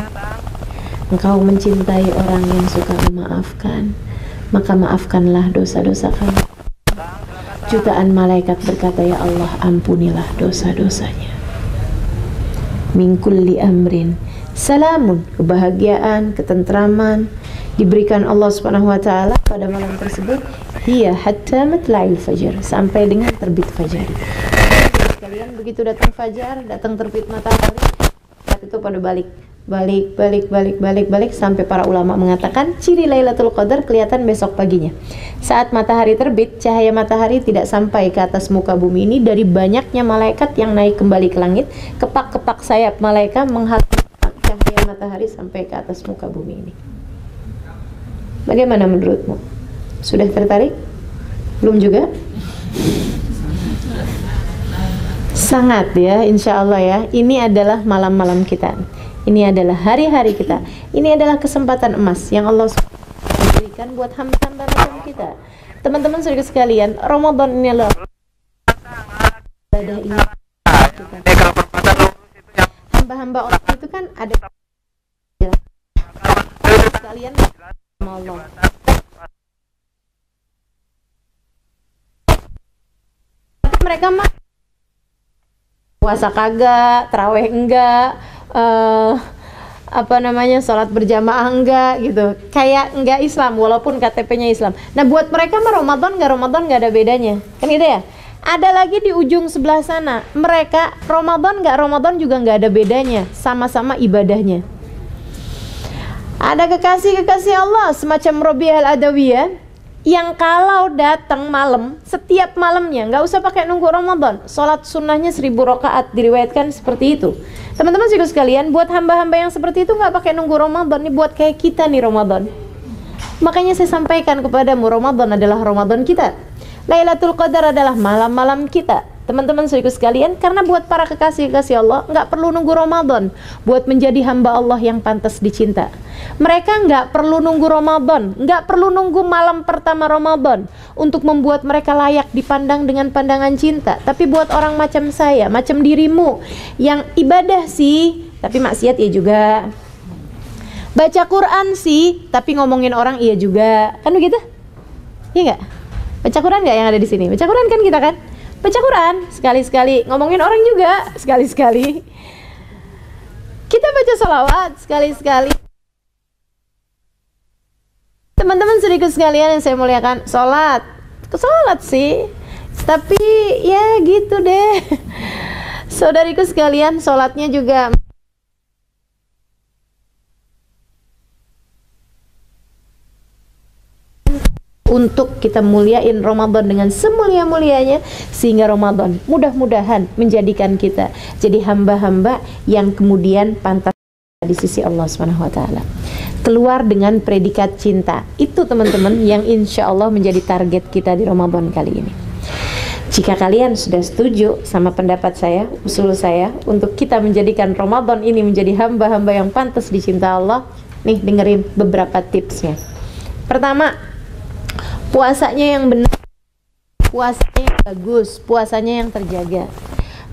engkau mencintai orang yang suka memaafkan, maka maafkanlah dosa-dosa kami. Jutaan malaikat berkata, ya Allah, ampunilah dosa-dosanya. Min kulli amrin salamun, kebahagiaan, ketentraman diberikan Allah Subhanahu wa taala pada malam tersebut, hiya hatta matla'il fajar, sampai dengan terbit fajar. Kalian begitu datang fajar, datang terbit matahari, saat itu pada balik sampai para ulama mengatakan ciri Lailatul Qadar kelihatan besok paginya. Saat matahari terbit, cahaya matahari tidak sampai ke atas muka bumi ini, dari banyaknya malaikat yang naik kembali ke langit, kepak-kepak sayap malaikat menghalangi cahaya matahari sampai ke atas muka bumi ini. Bagaimana menurutmu? Sudah tertarik? Belum juga? Sangat ya, insya Allah ya. Ini adalah malam-malam kita. Ini adalah hari-hari kita. Ini adalah kesempatan emas yang Allah berikan buat hamba-hamba macam kita. Teman-teman saudara sekalian, Ramadan ini adalah ibadah ini. Hamba-hamba Allah itu kan ada sekalian sama Allah. Mereka mah puasa kagak, taraweh enggak, sholat berjamaah enggak gitu, kayak enggak Islam walaupun KTP-nya Islam. Nah buat mereka mah Ramadan enggak ada bedanya, kan gitu ya. Ada lagi di ujung sebelah sana, mereka Ramadan juga enggak ada bedanya, sama-sama ibadahnya. Ada kekasih-kekasih Allah semacam Robiah Al-Adawiyah yang kalau datang malam, setiap malamnya nggak usah pakai nunggu Ramadan, sholat sunnahnya 1000 rakaat, diriwayatkan seperti itu. Teman-teman juga sekalian, buat hamba-hamba yang seperti itu nggak pakai nunggu Ramadan, ini buat kayak kita nih Ramadan. Makanya saya sampaikan kepadamu, Ramadan adalah Ramadan kita, Lailatul Qadar adalah malam-malam kita. Teman-teman saudaraku sekalian, karena buat para kekasih-kekasih Allah nggak perlu nunggu Ramadan buat menjadi hamba Allah yang pantas dicinta. Mereka nggak perlu nunggu Ramadan, nggak perlu nunggu malam pertama Ramadan untuk membuat mereka layak dipandang dengan pandangan cinta. Tapi buat orang macam saya, macam dirimu, yang ibadah sih tapi maksiat iya juga, baca Quran sih tapi ngomongin orang iya juga, kan begitu? Iya nggak? Baca Quran nggak yang ada di sini? Baca Quran kan kita kan? Baca Quran sekali-sekali, ngomongin orang juga sekali-sekali. Kita baca sholawat sekali-sekali. Teman-teman saudaraku sekalian yang saya muliakan, sholat sih, tapi ya gitu deh. Saudariku sekalian, sholatnya juga untuk kita muliain Ramadan dengan semulia-mulianya, sehingga Ramadan mudah-mudahan menjadikan kita jadi hamba-hamba yang kemudian pantas di sisi Allah Subhanahu wa taala. Keluar dengan predikat cinta. Itu teman-teman yang insya Allah menjadi target kita di Ramadan kali ini. Jika kalian sudah setuju sama pendapat saya, usul saya untuk kita menjadikan Ramadan ini menjadi hamba-hamba yang pantas dicinta Allah, nih dengerin beberapa tipsnya. Pertama, puasanya yang benar, puasanya yang bagus, puasanya yang terjaga.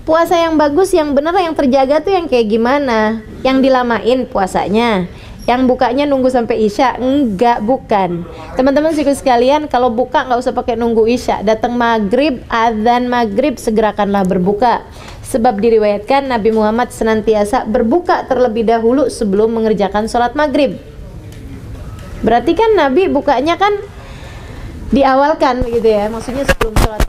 Puasa yang bagus, yang benar, yang terjaga tuh yang kayak gimana? Yang dilamain puasanya, yang bukanya nunggu sampai Isya? Enggak, bukan. Teman-teman sekalian, kalau buka nggak usah pakai nunggu Isya, datang maghrib, adzan maghrib, segerakanlah berbuka. Sebab diriwayatkan Nabi Muhammad senantiasa berbuka terlebih dahulu sebelum mengerjakan sholat maghrib. Berarti kan Nabi bukanya kan diawalkan gitu ya, maksudnya sebelum sholat.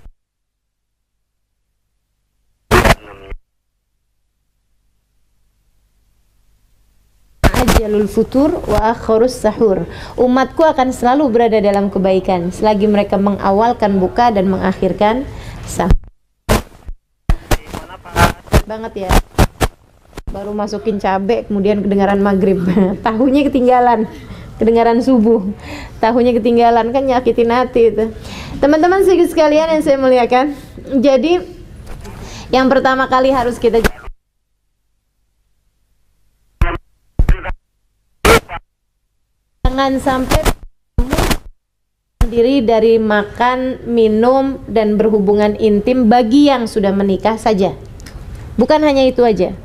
Ajalul futur wa akhirus sahur. Umatku akan selalu berada dalam kebaikan selagi mereka mengawalkan buka dan mengakhirkan sahur. Banget ya, baru masukin cabai kemudian kedengaran maghrib. Tahunya ketinggalan, kedengaran subuh, tahunya ketinggalan, kan nyakitin hati itu. Teman-teman sekalian yang saya muliakan, jadi yang pertama kali harus kita jangan sampai diri dari makan, minum, dan berhubungan intim bagi yang sudah menikah saja. Bukan hanya itu aja.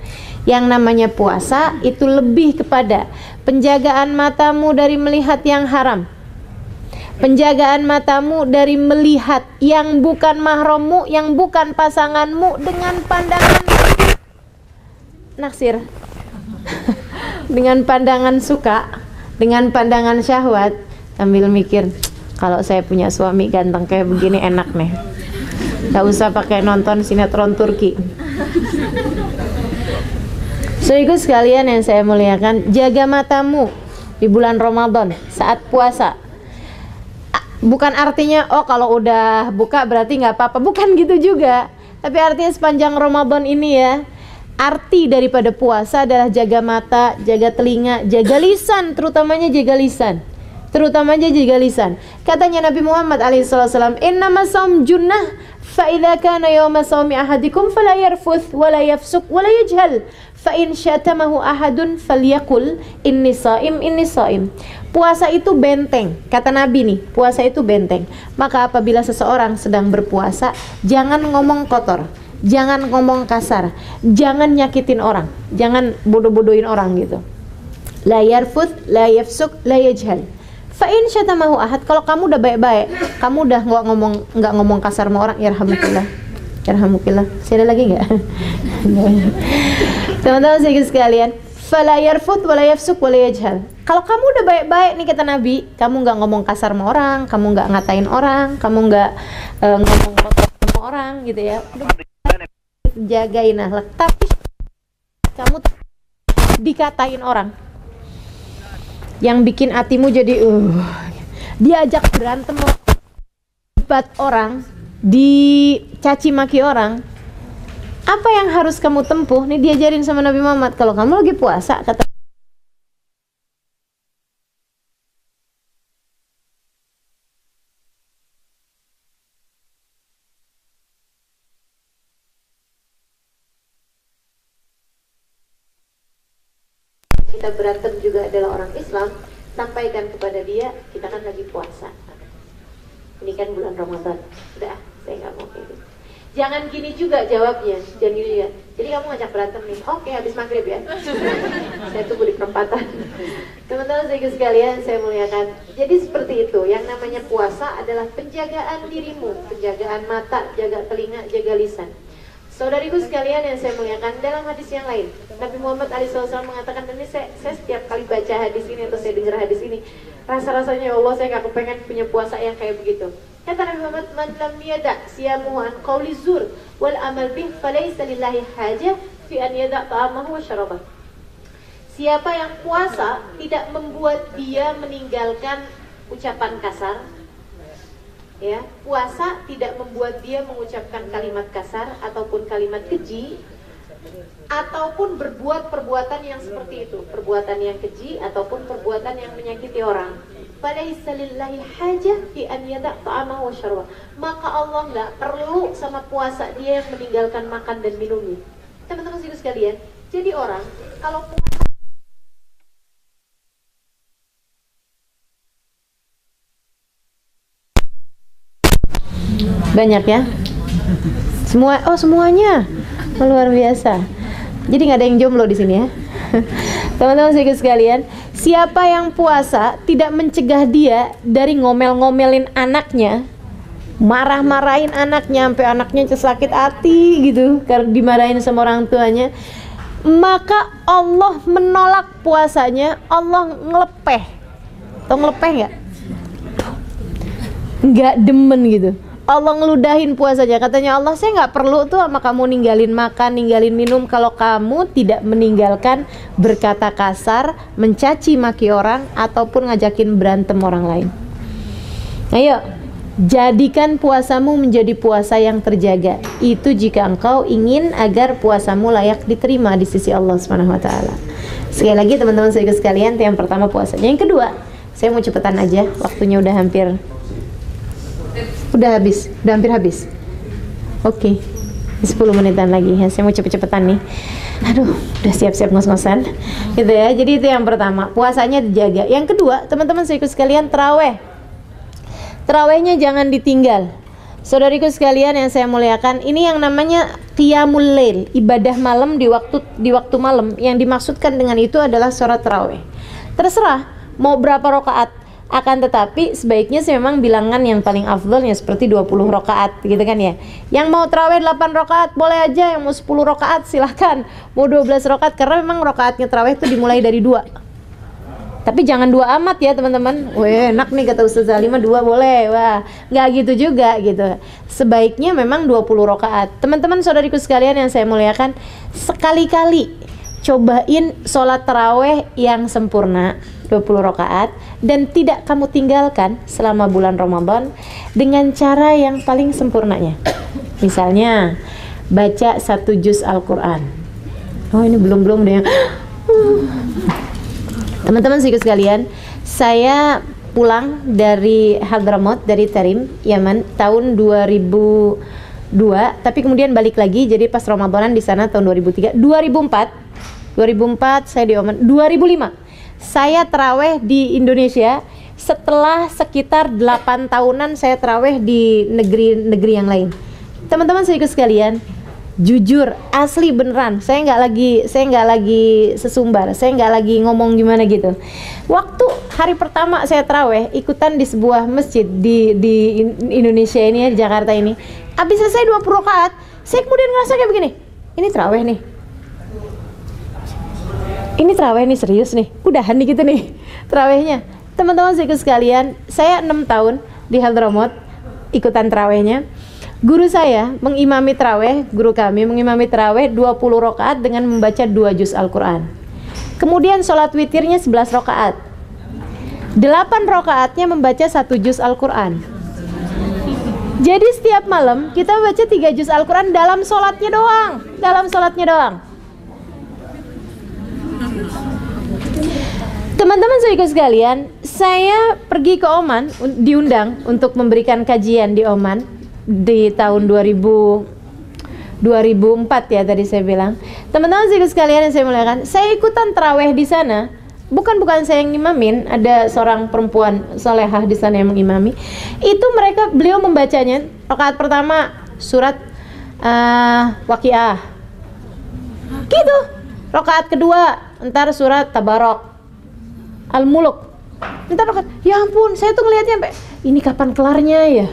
Yang namanya puasa itu lebih kepada penjagaan matamu dari melihat yang haram, Penjagaan matamu dari melihat yang bukan mahrammu, yang bukan pasanganmu dengan pandangan naksir. Dengan pandangan suka, dengan pandangan syahwat, sambil mikir, kalau saya punya suami ganteng kayak begini enak nih. Gak usah pakai nonton sinetron Turki. Saudaraku sekalian yang saya muliakan, jaga matamu di bulan Ramadan saat puasa. Bukan artinya oh kalau udah buka berarti nggak apa-apa, bukan gitu juga. Tapi artinya sepanjang Ramadan ini ya, arti daripada puasa adalah jaga mata, jaga telinga, jaga lisan, terutamanya jaga lisan. Terutamanya jaga lisan. Katanya Nabi Muhammad alaihissalam, "Innama shaum junnah, fa idza kana yawma shaumi ahadikum fala yarfuth wala yafsuk wala yajhal, fa in syatamahu ahadun falyaqul inni shaim inni shaim." Puasa itu benteng, kata Nabi nih, puasa itu benteng. Maka apabila seseorang sedang berpuasa, jangan ngomong kotor, jangan ngomong kasar, jangan nyakitin orang, jangan bodoh-bodohin orang gitu. La yarfuth, la yafsuk, la yajhal. Fa in syatamahu ahad, kalau kamu udah baik-baik, kamu udah nggak ngomong kasar sama orang, yarhamukillah. Yarhamukillah. Masih ada lagi nggak? Teman-teman sekalian, fala yarfuth wala yafsuk wala yajhal. Kalau kamu udah baik-baik nih kata Nabi, kamu nggak ngomong kasar sama orang, kamu nggak ngatain orang, kamu nggak ngomong kotor sama orang gitu ya. Jagain akhlak. Tapi kamu dikatain orang, yang bikin hatimu jadi diajak berantem, debat orang, dicaci maki orang. Apa yang harus kamu tempuh? Nih diajarin sama Nabi Muhammad, kalau kamu lagi puasa, kata kita berantem juga adalah orang Islam, sampaikan kepada dia, kita kan lagi puasa, ini kan bulan Ramadan, udah saya nggak mau kayak gitu. Jangan gini juga jawabnya, jangan gini juga. Jadi kamu ngajak berantem nih, oke habis maghrib ya. Saya tunggu di perempatan. Teman-teman sekalian, saya muliakan. Jadi seperti itu, yang namanya puasa adalah penjagaan dirimu, penjagaan mata, jaga telinga, jaga lisan. Saudariku sekalian yang saya muliakan, dalam hadis yang lain, Nabi Muhammad SAW mengatakan, dan ini saya setiap kali baca hadis ini atau saya dengar hadis ini, rasa-rasanya ya Allah saya gak kepengen punya puasa yang kayak begitu. Kata Nabi Muhammad, "Man lam yada' siyamuhu an qawli zur wal amal bih falaysa lillahi hajah fi an yada' ta'amahu wa syarabah." Siapa yang puasa tidak membuat dia meninggalkan ucapan kasar, ya, puasa tidak membuat dia mengucapkan kalimat kasar ataupun kalimat keji, ataupun berbuat perbuatan yang seperti itu, perbuatan yang keji ataupun perbuatan yang menyakiti orang, falaisa lillahi hajah fi an yada' ta'amahu wa syarabah, maka Allah nggak perlu sama puasa dia yang meninggalkan makan dan minumnya. Teman-teman sekalian, jadi orang kalau banyak ya, semuanya luar biasa. Jadi nggak ada yang jomblo di sini ya. Teman-teman sekalian, siapa yang puasa tidak mencegah dia dari ngomel-ngomelin anaknya, marah-marahin anaknya sampai anaknya sakit hati gitu karena dimarahin sama orang tuanya, maka Allah menolak puasanya. Allah ngelepeh. Tau ngelepeh nggak? Nggak demen gitu. Allah ngeludahin puasanya. Katanya Allah, saya nggak perlu tuh sama kamu ninggalin makan, ninggalin minum, kalau kamu tidak meninggalkan berkata kasar, mencaci maki orang, ataupun ngajakin berantem orang lain. Ayo, jadikan puasamu menjadi puasa yang terjaga. Itu jika engkau ingin agar puasamu layak diterima di sisi Allah SWT. Sekali lagi teman-teman sekalian, yang pertama puasanya. Yang kedua, saya mau cepetan aja, waktunya udah hampir hampir habis. Oke, 10 menitan lagi ya, saya mau cepet-cepetan nih. Aduh, udah siap-siap ngos-ngosan gitu ya. Jadi itu yang pertama, puasanya dijaga. Yang kedua, teman-teman sekalian, terawih. Terawihnya jangan ditinggal. Saudariku sekalian yang saya muliakan, ini yang namanya qiyamul lail, ibadah malam di waktu malam. Yang dimaksudkan dengan itu adalah sholat terawih. Terserah mau berapa rakaat, Akan tetapi sebaiknya sih memang bilangan yang paling afdolnya seperti 20 rakaat gitu kan ya. Yang mau tarawih 8 rakaat boleh aja, yang mau 10 rakaat silahkan, mau 12 rakaat, karena memang rakaatnya tarawih itu dimulai dari 2. Tapi jangan 2 amat ya teman-teman. Wah, enak nih kata Ustaz Zalimah 2 boleh. Wah, nggak gitu juga gitu. Sebaiknya memang 20 rakaat. Teman-teman saudariku sekalian yang saya muliakan, sekali-kali cobain sholat tarawih yang sempurna 20 rakaat dan tidak kamu tinggalkan selama bulan Ramadan dengan cara yang paling sempurnanya. Misalnya baca 1 juz Al-Quran. Oh, ini belum deh yang teman-teman sekalian, saya pulang dari Hadramaut, dari Tarim, Yaman tahun 2002, tapi kemudian balik lagi, jadi pas Ramadanan di sana tahun 2003, 2004 saya di Oman, 2005 saya taraweh di Indonesia. Setelah sekitar 8 tahunan saya taraweh di negeri-negeri yang lain. Teman-teman sekalian, jujur, asli beneran, saya nggak lagi sesumbar, saya nggak lagi ngomong gimana gitu. Waktu hari pertama saya taraweh ikutan di sebuah masjid di Indonesia ini ya, di Jakarta ini, habis selesai 20 rakaat, saya kemudian ngerasa kayak begini, ini taraweh nih, ini taraweh nih, serius nih, udahan nih gitu nih tarawehnya. Teman-teman sekalian, saya 6 tahun di Hadramaut ikutan tarawehnya. Guru saya mengimami taraweh, guru kami mengimami taraweh 20 rakaat dengan membaca 2 juz Al-Quran. Kemudian sholat witirnya 11 rakaat. 8 rakaatnya membaca 1 juz Al-Quran. Jadi setiap malam kita baca 3 juz Al-Quran dalam sholatnya doang. Teman-teman sekalian, saya pergi ke Oman, diundang untuk memberikan kajian di Oman di tahun 2004 ya tadi saya bilang. Teman-teman sekalian yang saya muliakan, saya ikutan taraweh di sana. Bukan saya yang ngimamin, ada seorang perempuan solehah di sana yang mengimami. Itu beliau membacanya rakaat pertama surat Waqiah. Gitu. Rakaat kedua entar surat Tabarok, Al-Muluk. Entar rakaat, ya ampun, saya tuh ngelihatnya sampai ini kapan kelarnya ya?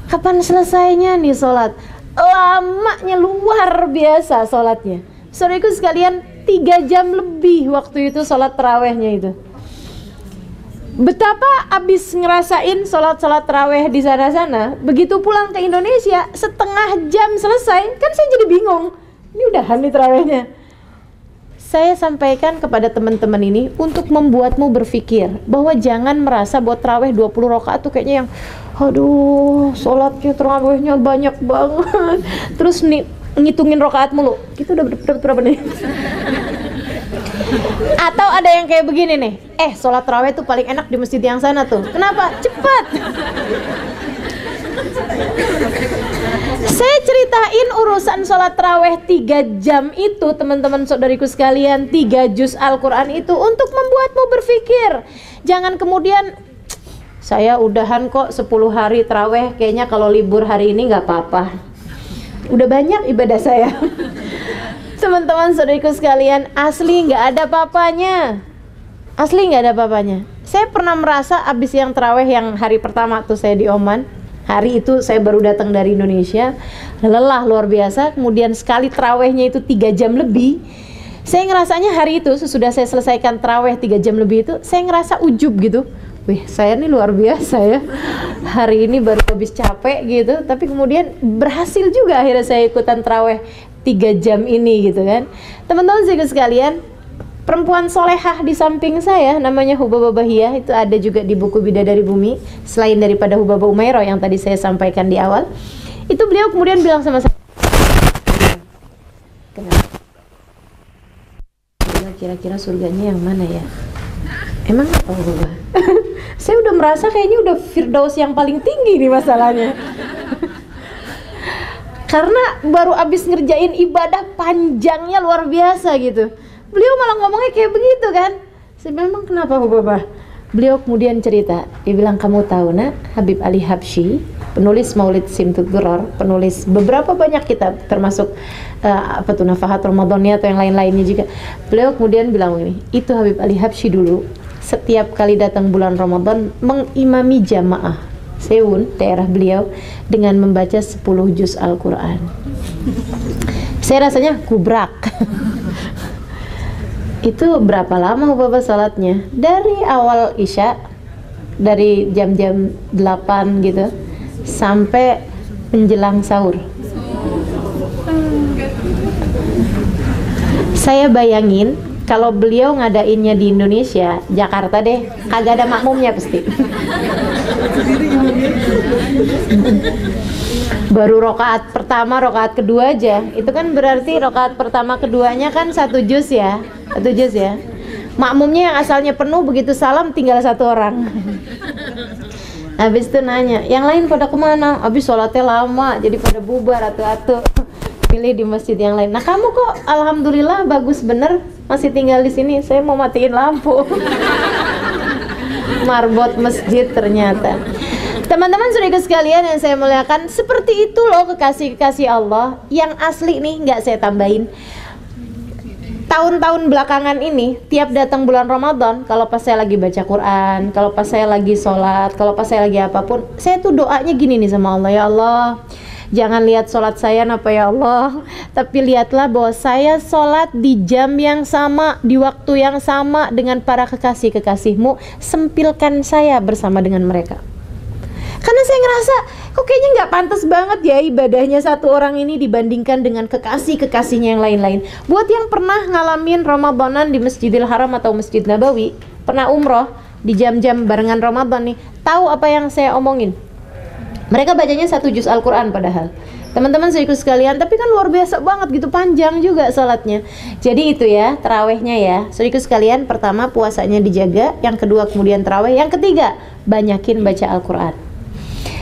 Kapan selesainya nih sholat? Lamanya luar biasa sholatnya. Saudaraku sekalian, 3 jam lebih waktu itu sholat tarawehnya itu. Betapa abis ngerasain sholat taraweh di sana-sana, begitu pulang ke Indonesia setengah jam selesai, kan saya jadi bingung. Ini udahan nih tarawehnya. Saya sampaikan kepada teman-teman ini untuk membuatmu berpikir bahwa jangan merasa buat taraweh 20 rakaat tuh kayaknya yang aduh, sholatnya tarawehnya banyak banget. Terus nih ngitungin rakaat mulu. Itu udah berapa nih? Atau ada yang kayak begini nih. Sholat taraweh tuh paling enak di masjid yang sana tuh. Kenapa? Cepat. Saya ceritain urusan sholat taraweh 3 jam itu, teman-teman saudariku sekalian, 3 juz Al-Quran itu untuk membuatmu berpikir. Jangan kemudian saya udahan kok 10 hari taraweh, kayaknya kalau libur hari ini nggak apa-apa, udah banyak ibadah saya. Teman-teman saudariku sekalian, asli nggak ada apa-apanya. Saya pernah merasa abis yang taraweh yang hari pertama tuh saya di Oman, hari itu saya baru datang dari Indonesia, lelah luar biasa. Kemudian sekali tarawehnya itu 3 jam lebih, saya ngerasanya hari itu sesudah saya selesaikan taraweh 3 jam lebih itu, saya ngerasa ujub gitu. Wih, saya ini luar biasa ya, hari ini baru habis capek gitu, tapi kemudian berhasil juga akhirnya saya ikutan taraweh 3 jam ini gitu kan. Teman-teman sekalian, perempuan solehah di samping saya namanya Hubabah Bahiyah, itu ada juga di buku Bidadari Bumi, selain daripada Hubabah Umairah yang tadi saya sampaikan di awal. Itu beliau kemudian bilang sama saya, kenapa? Kira-kira surganya yang mana ya? Emang apa Hubabah? Saya udah merasa kayaknya udah Firdaus yang paling tinggi nih masalahnya. Karena baru abis ngerjain ibadah panjangnya luar biasa gitu. Beliau malah ngomongnya kayak begitu kan. Saya bilang, emang kenapa Hubabah? Beliau kemudian cerita, dia bilang, kamu tahu nak, Habib Ali Habsyi, penulis Maulid Simtud Duror, penulis beberapa banyak kitab, termasuk Nafahat Ramadhaniyah atau yang lain-lainnya juga. Beliau kemudian bilang begini, itu Habib Ali Habsyi dulu setiap kali datang bulan Ramadan mengimami jamaah Sewun, daerah beliau, dengan membaca 10 juz Al-Quran. Saya rasanya kubrak. Itu berapa lama Bapak salatnya? Dari awal Isya, dari jam-jam 8 gitu sampai menjelang sahur. Saya bayangin kalau beliau ngadainnya di Indonesia, Jakarta deh, kagak ada makmumnya pasti. Baru rokaat pertama, rokaat kedua aja. Itu kan berarti rokaat pertama keduanya kan 1 juz ya. 1 juz ya. Makmumnya yang asalnya penuh, begitu salam tinggal 1 orang. Habis itu nanya, yang lain pada kemana? Habis sholatnya lama, jadi pada bubar atu-atu, pilih di masjid yang lain. Nah kamu kok alhamdulillah bagus bener masih tinggal di sini. Saya mau matiin lampu. Marbot masjid ternyata. Teman-teman saudara sekalian yang saya muliakan, seperti itu loh kekasih-kekasih Allah yang asli nih, nggak saya tambahin. Tahun-tahun belakangan ini, tiap datang bulan Ramadan, kalau pas saya lagi baca Quran, kalau pas saya lagi sholat, kalau pas saya lagi apapun, saya tuh doanya gini nih sama Allah, ya Allah, jangan lihat sholat saya apa ya Allah, tapi lihatlah bahwa saya sholat di jam yang sama, di waktu yang sama dengan para kekasih-kekasihmu, sempilkan saya bersama dengan mereka. Karena saya ngerasa kok kayaknya nggak pantas banget ya ibadahnya satu orang ini dibandingkan dengan kekasih-kekasihnya yang lain-lain. Buat yang pernah ngalamin Ramadanan di Masjidil Haram atau Masjid Nabawi, pernah umroh di jam-jam barengan Ramadan nih, tahu apa yang saya omongin. Mereka bacanya 1 juz Al-Quran padahal. Teman-teman saudaraku sekalian, tapi kan luar biasa banget gitu, panjang juga salatnya. Jadi itu ya, tarawehnya ya. Saudaraku sekalian, pertama puasanya dijaga, yang kedua kemudian taraweh, yang ketiga banyakin baca Al-Quran.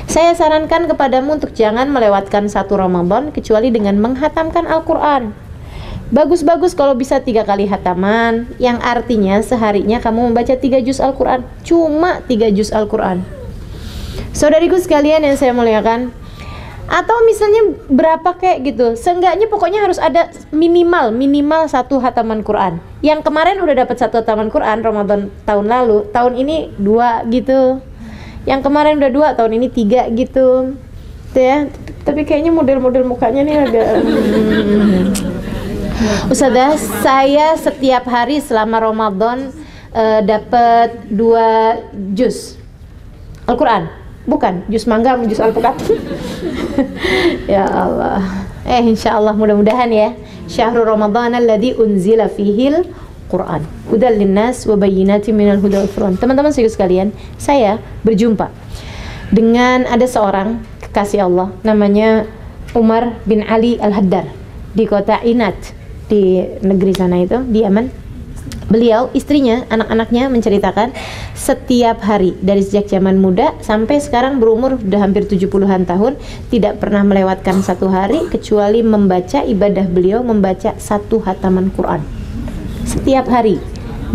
Saya sarankan kepadamu untuk jangan melewatkan 1 Ramadan kecuali dengan menghatamkan Al-Quran. Bagus-bagus kalau bisa 3 kali hataman, yang artinya seharinya kamu membaca 3 juz Al-Quran. Cuma 3 juz Al-Quran. Saudariku sekalian yang saya muliakan, atau misalnya berapa kayak gitu, seenggaknya pokoknya harus ada minimal 1 hataman Quran. Yang kemarin udah dapat 1 hataman Quran Ramadan tahun lalu, tahun ini 2 gitu. Yang kemarin udah 2, tahun ini 3 gitu. Tuh ya. Tapi kayaknya model-model mukanya nih agak Ustazah, saya setiap hari selama Ramadan dapat 2 juz Al-Quran. Bukan, juz mangga, juz alpukat. Ya Allah. Insya Allah mudah-mudahan ya. Syahrul Ramadan alladzi unzila fihil Quran hudal linnas wa bayyinatin minal huda wal furqan. Teman-teman sekalian, saya berjumpa dengan ada seorang kekasih Allah namanya Umar bin Ali Al-Haddar di kota Inat di negeri sana itu, di Yaman. Beliau, istrinya, anak-anaknya menceritakan setiap hari dari sejak zaman muda sampai sekarang berumur sudah hampir 70-an tahun tidak pernah melewatkan 1 hari kecuali membaca, ibadah beliau membaca 1 hataman Quran setiap hari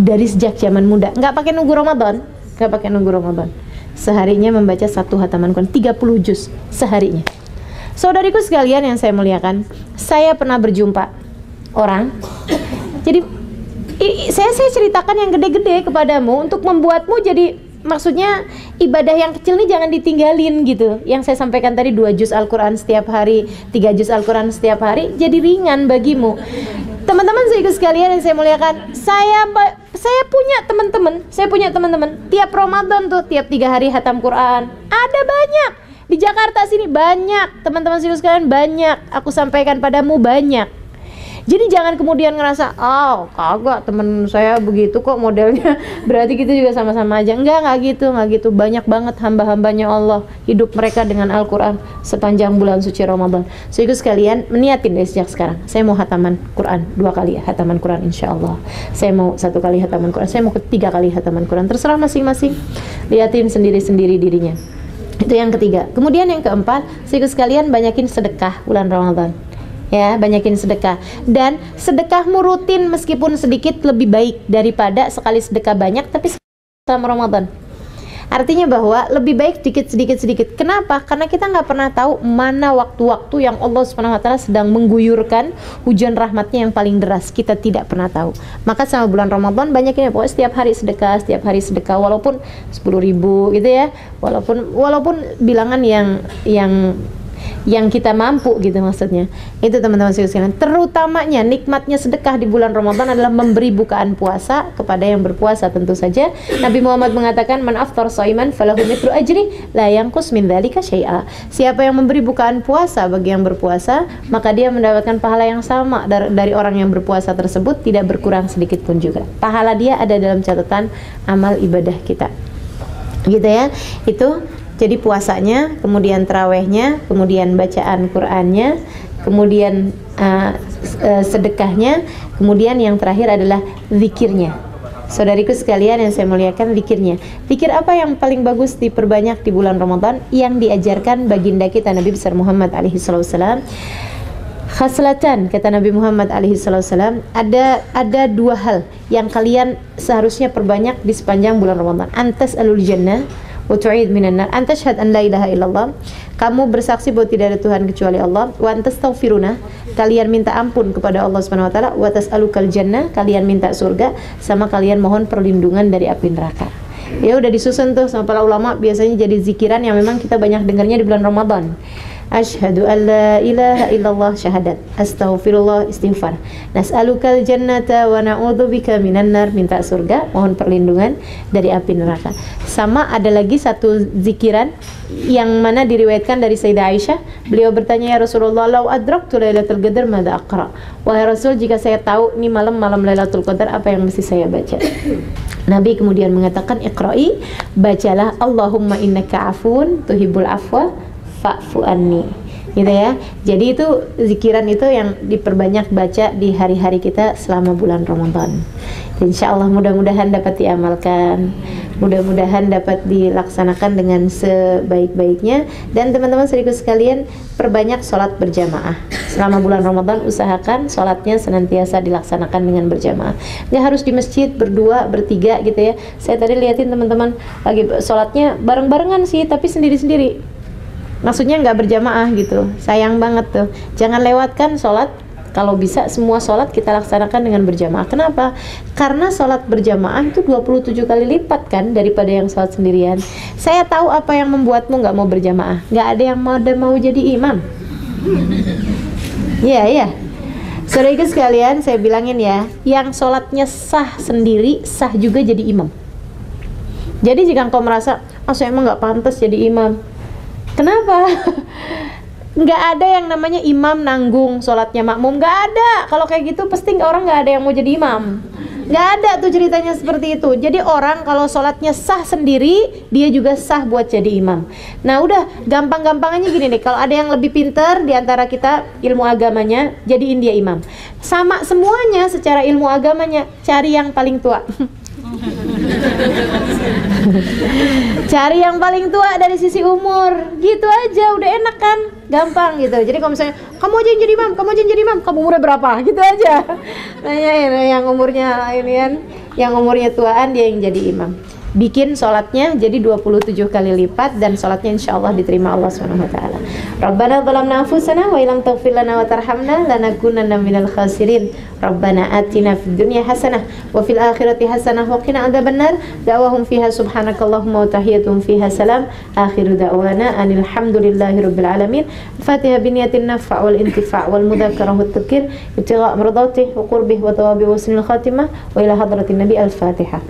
dari sejak zaman muda, nggak pakai nunggu Ramadan, seharinya membaca 1 hataman Quran 30 juz seharinya. Saudariku sekalian yang saya muliakan, saya pernah berjumpa orang, jadi saya ceritakan yang gede-gede kepadamu untuk membuatmu jadi, maksudnya ibadah yang kecil ini jangan ditinggalin gitu. Yang saya sampaikan tadi 2 juz Al-Quran setiap hari, 3 juz Al-Quran setiap hari, jadi ringan bagimu. Teman-teman sekalian yang saya muliakan, saya punya teman-teman tiap Ramadan tuh tiap 3 hari hatam Quran. Ada banyak di Jakarta sini, banyak teman-teman sekalian, banyak. Aku sampaikan padamu banyak. Jadi jangan kemudian ngerasa, kagak temen saya begitu kok modelnya, berarti kita juga sama-sama aja. Enggak gitu. Banyak banget hamba-hambanya Allah hidup mereka dengan Al-Quran sepanjang bulan suci Ramadan. So, itu sekalian meniatin dari sejak sekarang, saya mau hataman Quran 2 kali hataman Quran insya Allah. Saya mau 1 kali hataman Quran, saya mau 3 kali hataman Quran, terserah masing-masing, liatin sendiri-sendiri dirinya. Itu yang ketiga. Kemudian yang keempat, so, sekalian banyakin sedekah bulan Ramadan. Ya, banyakin sedekah, dan sedekahmu rutin meskipun sedikit lebih baik daripada sekali sedekah banyak tapi selama Ramadan. Artinya bahwa lebih baik sedikit. Kenapa? Karena kita nggak pernah tahu mana waktu-waktu yang Allah Subhanahu Wa Taala sedang mengguyurkan hujan rahmatnya yang paling deras. Kita tidak pernah tahu. Maka sama bulan Ramadan banyak ini, pokoknya setiap hari sedekah, walaupun 10.000 gitu ya, walaupun bilangan yang kita mampu gitu maksudnya. Itu teman-teman sekalian. Terutamanya nikmatnya sedekah di bulan Ramadan adalah memberi bukaan puasa kepada yang berpuasa tentu saja. Nabi Muhammad mengatakan man aftar shaiman falahu mithlu ajri la yanqus min dzalika syai'a. Siapa yang memberi bukaan puasa bagi yang berpuasa, maka dia mendapatkan pahala yang sama dari orang yang berpuasa tersebut, tidak berkurang sedikit pun juga. Pahala dia ada dalam catatan amal ibadah kita. Gitu ya. Itu jadi puasanya, kemudian tarawehnya, kemudian bacaan Qur'annya, kemudian sedekahnya, kemudian yang terakhir adalah zikirnya. Saudariku sekalian yang saya muliakan, zikirnya. Zikir apa yang paling bagus diperbanyak di bulan Ramadan? Yang diajarkan baginda kita Nabi besar Muhammad alaihi wasallam. Khaslatan, kata Nabi Muhammad alaihi wasallam, ada dua hal yang kalian seharusnya perbanyak di sepanjang bulan Ramadan. Antas alul jannah wa tu'id minan nar, antashhad an la ilaha illallah, kamu bersaksi bahwa tidak ada Tuhan kecuali Allah, wa antastaghfiruna, kalian minta ampun kepada Allah Subhanahu wa taala, wa tas'alukal jannah, kalian minta surga, sama kalian mohon perlindungan dari api neraka. Ya udah disusun tuh sama para ulama, biasanya jadi zikiran yang memang kita banyak dengarnya di bulan Ramadan. Asyhadu an la ilaha illallah, syahadat. Astaghfirullah, istighfar. Nas'alukal jannata wa na'udzubika minan nar, minta surga, mohon perlindungan dari api neraka. Sama ada lagi satu zikiran yang mana diriwayatkan dari Sayyidah Aisyah. Beliau bertanya, ya Rasulullah, lau adraktu lailatul qadar mada aqra? Wahai Rasul, jika saya tahu ini malam Lailatul Qadar, apa yang mesti saya baca? Nabi kemudian mengatakan, iqra'i, bacalah Allahumma innaka afun tuhibbul afwa fa'fu anni, gitu ya. Jadi itu zikiran itu yang diperbanyak baca di hari-hari kita selama bulan Ramadan. Insya Allah mudah-mudahan dapat diamalkan, mudah-mudahan dapat dilaksanakan dengan sebaik-baiknya. Dan teman-teman sekaligus sekalian, perbanyak sholat berjamaah selama bulan Ramadan. Usahakan sholatnya senantiasa dilaksanakan dengan berjamaah. Nggak harus di masjid berdua, bertiga gitu ya. Saya tadi liatin teman-teman lagi sholatnya bareng-barengan sih, tapi sendiri-sendiri. Maksudnya nggak berjamaah gitu. Sayang banget tuh. Jangan lewatkan sholat. Kalau bisa semua sholat kita laksanakan dengan berjamaah. Kenapa? Karena sholat berjamaah itu 27 kali lipat kan daripada yang sholat sendirian. Saya tahu apa yang membuatmu nggak mau berjamaah. Nggak ada yang mau jadi imam. Iya. Saudara sekalian, saya bilangin ya, yang sholatnya sah sendiri, sah juga jadi imam. Jadi jika engkau merasa, saya emang nggak pantas jadi imam. Kenapa? Nggak ada yang namanya imam nanggung sholatnya makmum, nggak ada. Kalau kayak gitu pasti orang nggak ada yang mau jadi imam. Nggak ada tuh ceritanya seperti itu. Jadi orang kalau sholatnya sah sendiri, dia juga sah buat jadi imam. Nah udah, gampang-gampangannya gini deh. Kalau ada yang lebih pinter di antara kita ilmu agamanya, jadiin dia imam. Sama semuanya secara ilmu agamanya, cari yang paling tua. Cari yang paling tua dari sisi umur, gitu aja, udah enak kan, gampang gitu. Jadi kalau misalnya kamu aja yang jadi imam, kamu umurnya berapa, gitu aja. Nanyain yang umurnya ini kan, yang umurnya tuaan dia yang jadi imam. Bikin sholatnya jadi 27 kali lipat, dan sholatnya insya Allah diterima Allah Subhanahu wa taala. Rabbana zalamna anfusana wa illam taghfir lana wa tarhamna lanakunanna minal khasirin. Rabbana atina fid dunya hasanah wa fil akhirati hasanah wa qina adzabannar. Da'wahum fiha subhanakallahumma wa tahiyyatuhum fiha salam. Akhiru da'wana anil hamdulillahi rabbil alamin. Fatiha biniyatin naf'a wal intifa' wal mudzakarah wat tadhkir ibtigha' mardatih wa qurbih wa thawabi wa husnil khatimah wa ila hadratin nabi al-Fatihah.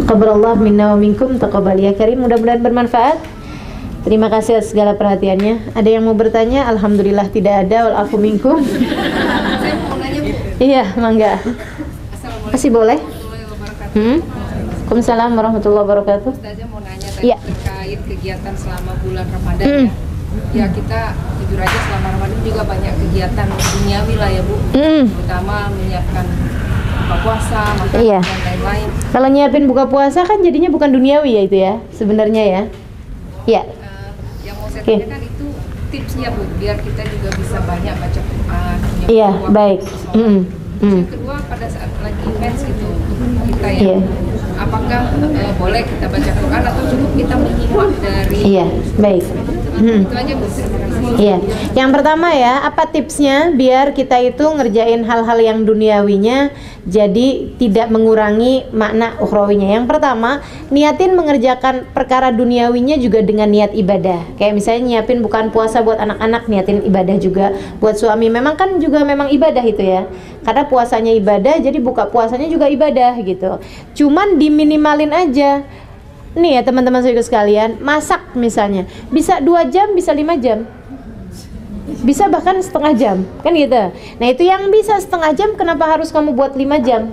Taqabbalallah minna wa minkum, taqabbal ya karim. Mudah-mudahan bermanfaat. Terima kasih atas segala perhatiannya. Ada yang mau bertanya? Alhamdulillah tidak ada. Wal afu minkum. Saya mau nanya Bu. Iya, mangga. Masih boleh? Waalaikumsalam warahmatullahi wabarakatuh. Ustazah mau nanya tadi terkait kegiatan selama bulan Ramadan ya. Ya kita jujur aja selama Ramadan juga banyak kegiatan duniawi lah ya Bu. Terutama menyiapkan buka puasa, makan dan lain-lain. Kalau nyiapin buka puasa kan jadinya bukan duniawi ya itu ya sebenarnya ya. Iya. Yang mau saya tanyakan itu tipsnya Bu, biar kita juga bisa banyak baca Quran. Iya, baik. Yang kedua, pada saat lagi mens gitu kita ya, apakah boleh kita baca Quran atau cukup kita menyimak dari? Iya, baik. Itu aja Bu, terima kasih. Iya, yang pertama ya, apa tipsnya biar kita itu ngerjain hal-hal yang duniawinya jadi tidak mengurangi makna ukhrawinya. Yang pertama, niatin mengerjakan perkara duniawinya juga dengan niat ibadah. Kayak misalnya nyiapin bukan puasa buat anak-anak, niatin ibadah juga buat suami. Memang kan juga memang ibadah itu ya. Karena puasanya ibadah, jadi buka puasanya juga ibadah gitu. Cuman diminimalin aja. Nih ya teman-teman saudara sekalian, masak misalnya bisa 2 jam, bisa 5 jam, bisa bahkan setengah jam, kan gitu. Nah itu yang bisa setengah jam, kenapa harus kamu buat 5 jam?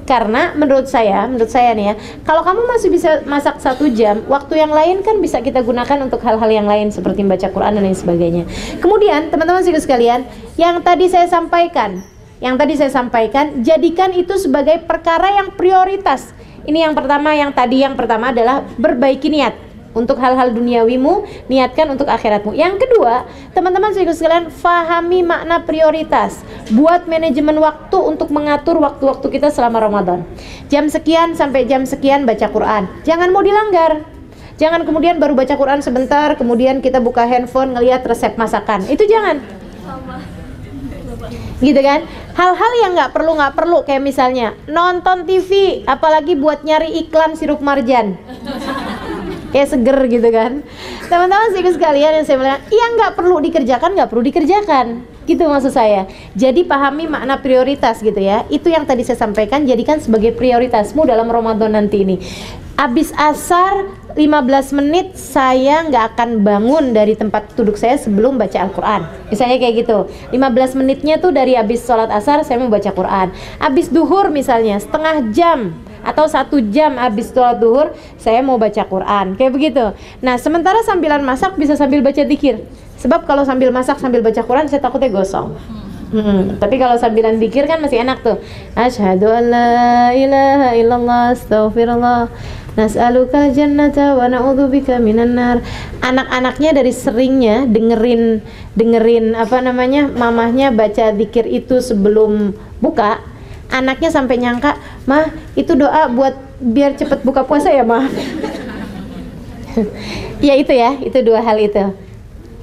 Karena menurut saya nih ya, kalau kamu masih bisa masak 1 jam, waktu yang lain kan bisa kita gunakan untuk hal-hal yang lain seperti membaca Quran dan lain sebagainya. Kemudian teman-teman saudara sekalian, yang tadi saya sampaikan, jadikan itu sebagai perkara yang prioritas. Ini yang pertama, yang pertama adalah berbaiki niat untuk hal-hal duniawimu, niatkan untuk akhiratmu. Yang kedua, teman-teman sekalian, fahami makna prioritas. Buat manajemen waktu untuk mengatur waktu-waktu kita selama Ramadan. Jam sekian sampai jam sekian baca Quran. Jangan mau dilanggar. Jangan kemudian baru baca Quran sebentar, kemudian kita buka handphone ngelihat resep masakan. Itu jangan. Gitu kan, hal-hal yang nggak perlu kayak misalnya nonton TV, apalagi buat nyari iklan sirup marjan kayak seger gitu kan. Teman-teman sekalian yang saya bilang, yang nggak perlu dikerjakan gitu maksud saya. Jadi pahami makna prioritas gitu ya. Itu yang tadi saya sampaikan, jadikan sebagai prioritasmu dalam Ramadan nanti ini. Abis asar 15 menit saya nggak akan bangun dari tempat duduk saya sebelum baca Al-Quran. Misalnya kayak gitu, 15 menitnya tuh dari abis sholat asar saya mau baca Quran. Abis duhur misalnya setengah jam atau 1 jam abis sholat duhur saya mau baca Quran, kayak begitu. Nah sementara sambilan masak bisa sambil baca dzikir. Sebab kalau sambil masak sambil baca Quran saya takutnya gosong. Tapi kalau sambilan dzikir kan masih enak tuh. Asyhadu an la ilaha illallah astaghfirullah nas'alukal jannata wa na'udzubika minan nar. Anak-anaknya dari seringnya dengerin apa namanya, mamahnya baca dzikir itu sebelum buka, anaknya sampai nyangka, "Mah, itu doa buat biar cepet buka puasa ya, Mah?" Ya itu ya, itu 2 hal itu.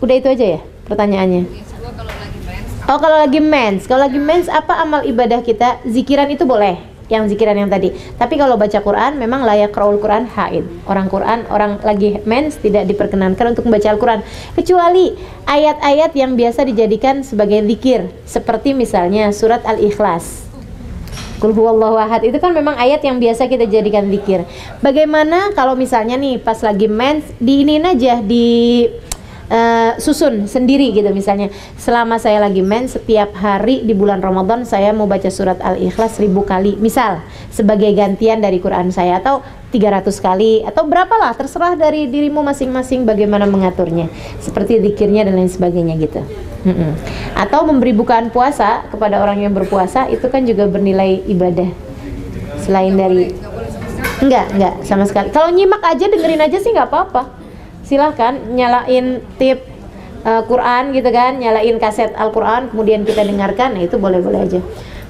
Udah itu aja ya pertanyaannya. Oh, kalau lagi mens apa amal ibadah kita? Zikiran itu boleh, yang zikiran yang tadi. Tapi kalau baca Quran memang layak Qiraul Quran haid. Orang lagi mens tidak diperkenankan untuk membaca Al-Quran kecuali ayat-ayat yang biasa dijadikan sebagai zikir, seperti misalnya surat Al-Ikhlas. Qul huwallahu ahad, itu kan memang ayat yang biasa kita jadikan zikir. Bagaimana kalau misalnya nih pas lagi mens diinin aja di susun sendiri gitu, misalnya selama saya lagi mens setiap hari di bulan Ramadan saya mau baca surat Al-Ikhlas 1000 kali misal, sebagai gantian dari Quran saya, atau 300 kali atau berapalah, terserah dari dirimu masing-masing bagaimana mengaturnya, seperti zikirnya dan lain sebagainya gitu. Atau memberi bukaan puasa kepada orang yang berpuasa, itu kan juga bernilai ibadah selain dari enggak sama sekali. Kalau nyimak aja, dengerin aja sih nggak apa-apa. Silahkan nyalain tip Quran gitu kan, nyalain kaset Al-Quran kemudian kita dengarkan, nah itu boleh-boleh aja.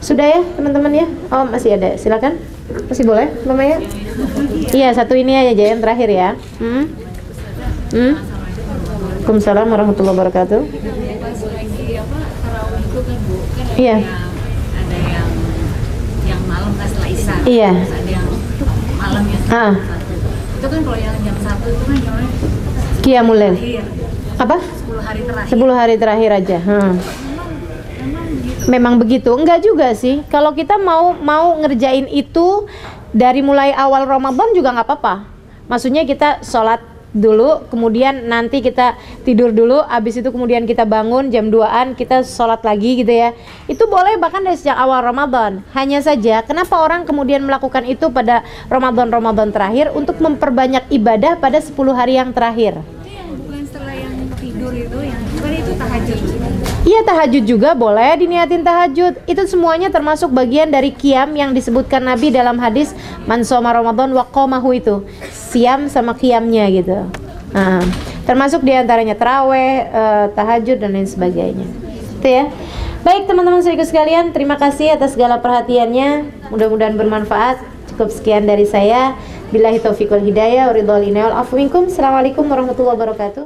Sudah ya teman-teman ya? Oh masih ada, silakan. Masih boleh Mama ya? Iya, satu ini aja yang terakhir ya. Waalaikumsalam warahmatullahi wabarakatuh. Iya. Ada yang malam kan setelah Isya. Iya. Ada yang malam ya. Itu kan kalau yang jam 1 itu kan namanya Qiyamul Lail. Apa? 10 hari terakhir. 10 hari terakhir aja. Memang begitu. Enggak juga sih. Kalau kita mau ngerjain itu dari mulai awal Ramadan juga nggak apa-apa. Maksudnya kita sholat dulu, kemudian nanti kita tidur dulu, habis itu kemudian kita bangun jam 2-an kita sholat lagi gitu ya. Itu boleh bahkan dari sejak awal Ramadan. Hanya saja kenapa orang kemudian melakukan itu pada Ramadan terakhir, untuk memperbanyak ibadah pada 10 hari yang terakhir. Bukan setelah yang tidur itu, yang bukan itu tahajud. Iya, tahajud juga boleh diniatin tahajud. Itu semuanya termasuk bagian dari qiyam yang disebutkan Nabi dalam hadis man shoma Ramadan wa qamahu, itu siam sama qiyamnya gitu. termasuk diantaranya taraweh, tahajud dan lain sebagainya. Itu ya. Baik teman-teman sekalian, terima kasih atas segala perhatiannya. Mudah-mudahan bermanfaat. Cukup sekian dari saya. Billahi taufiq wal hidayah, waridhal inayal afu minkum. Assalamualaikum warahmatullahi wabarakatuh.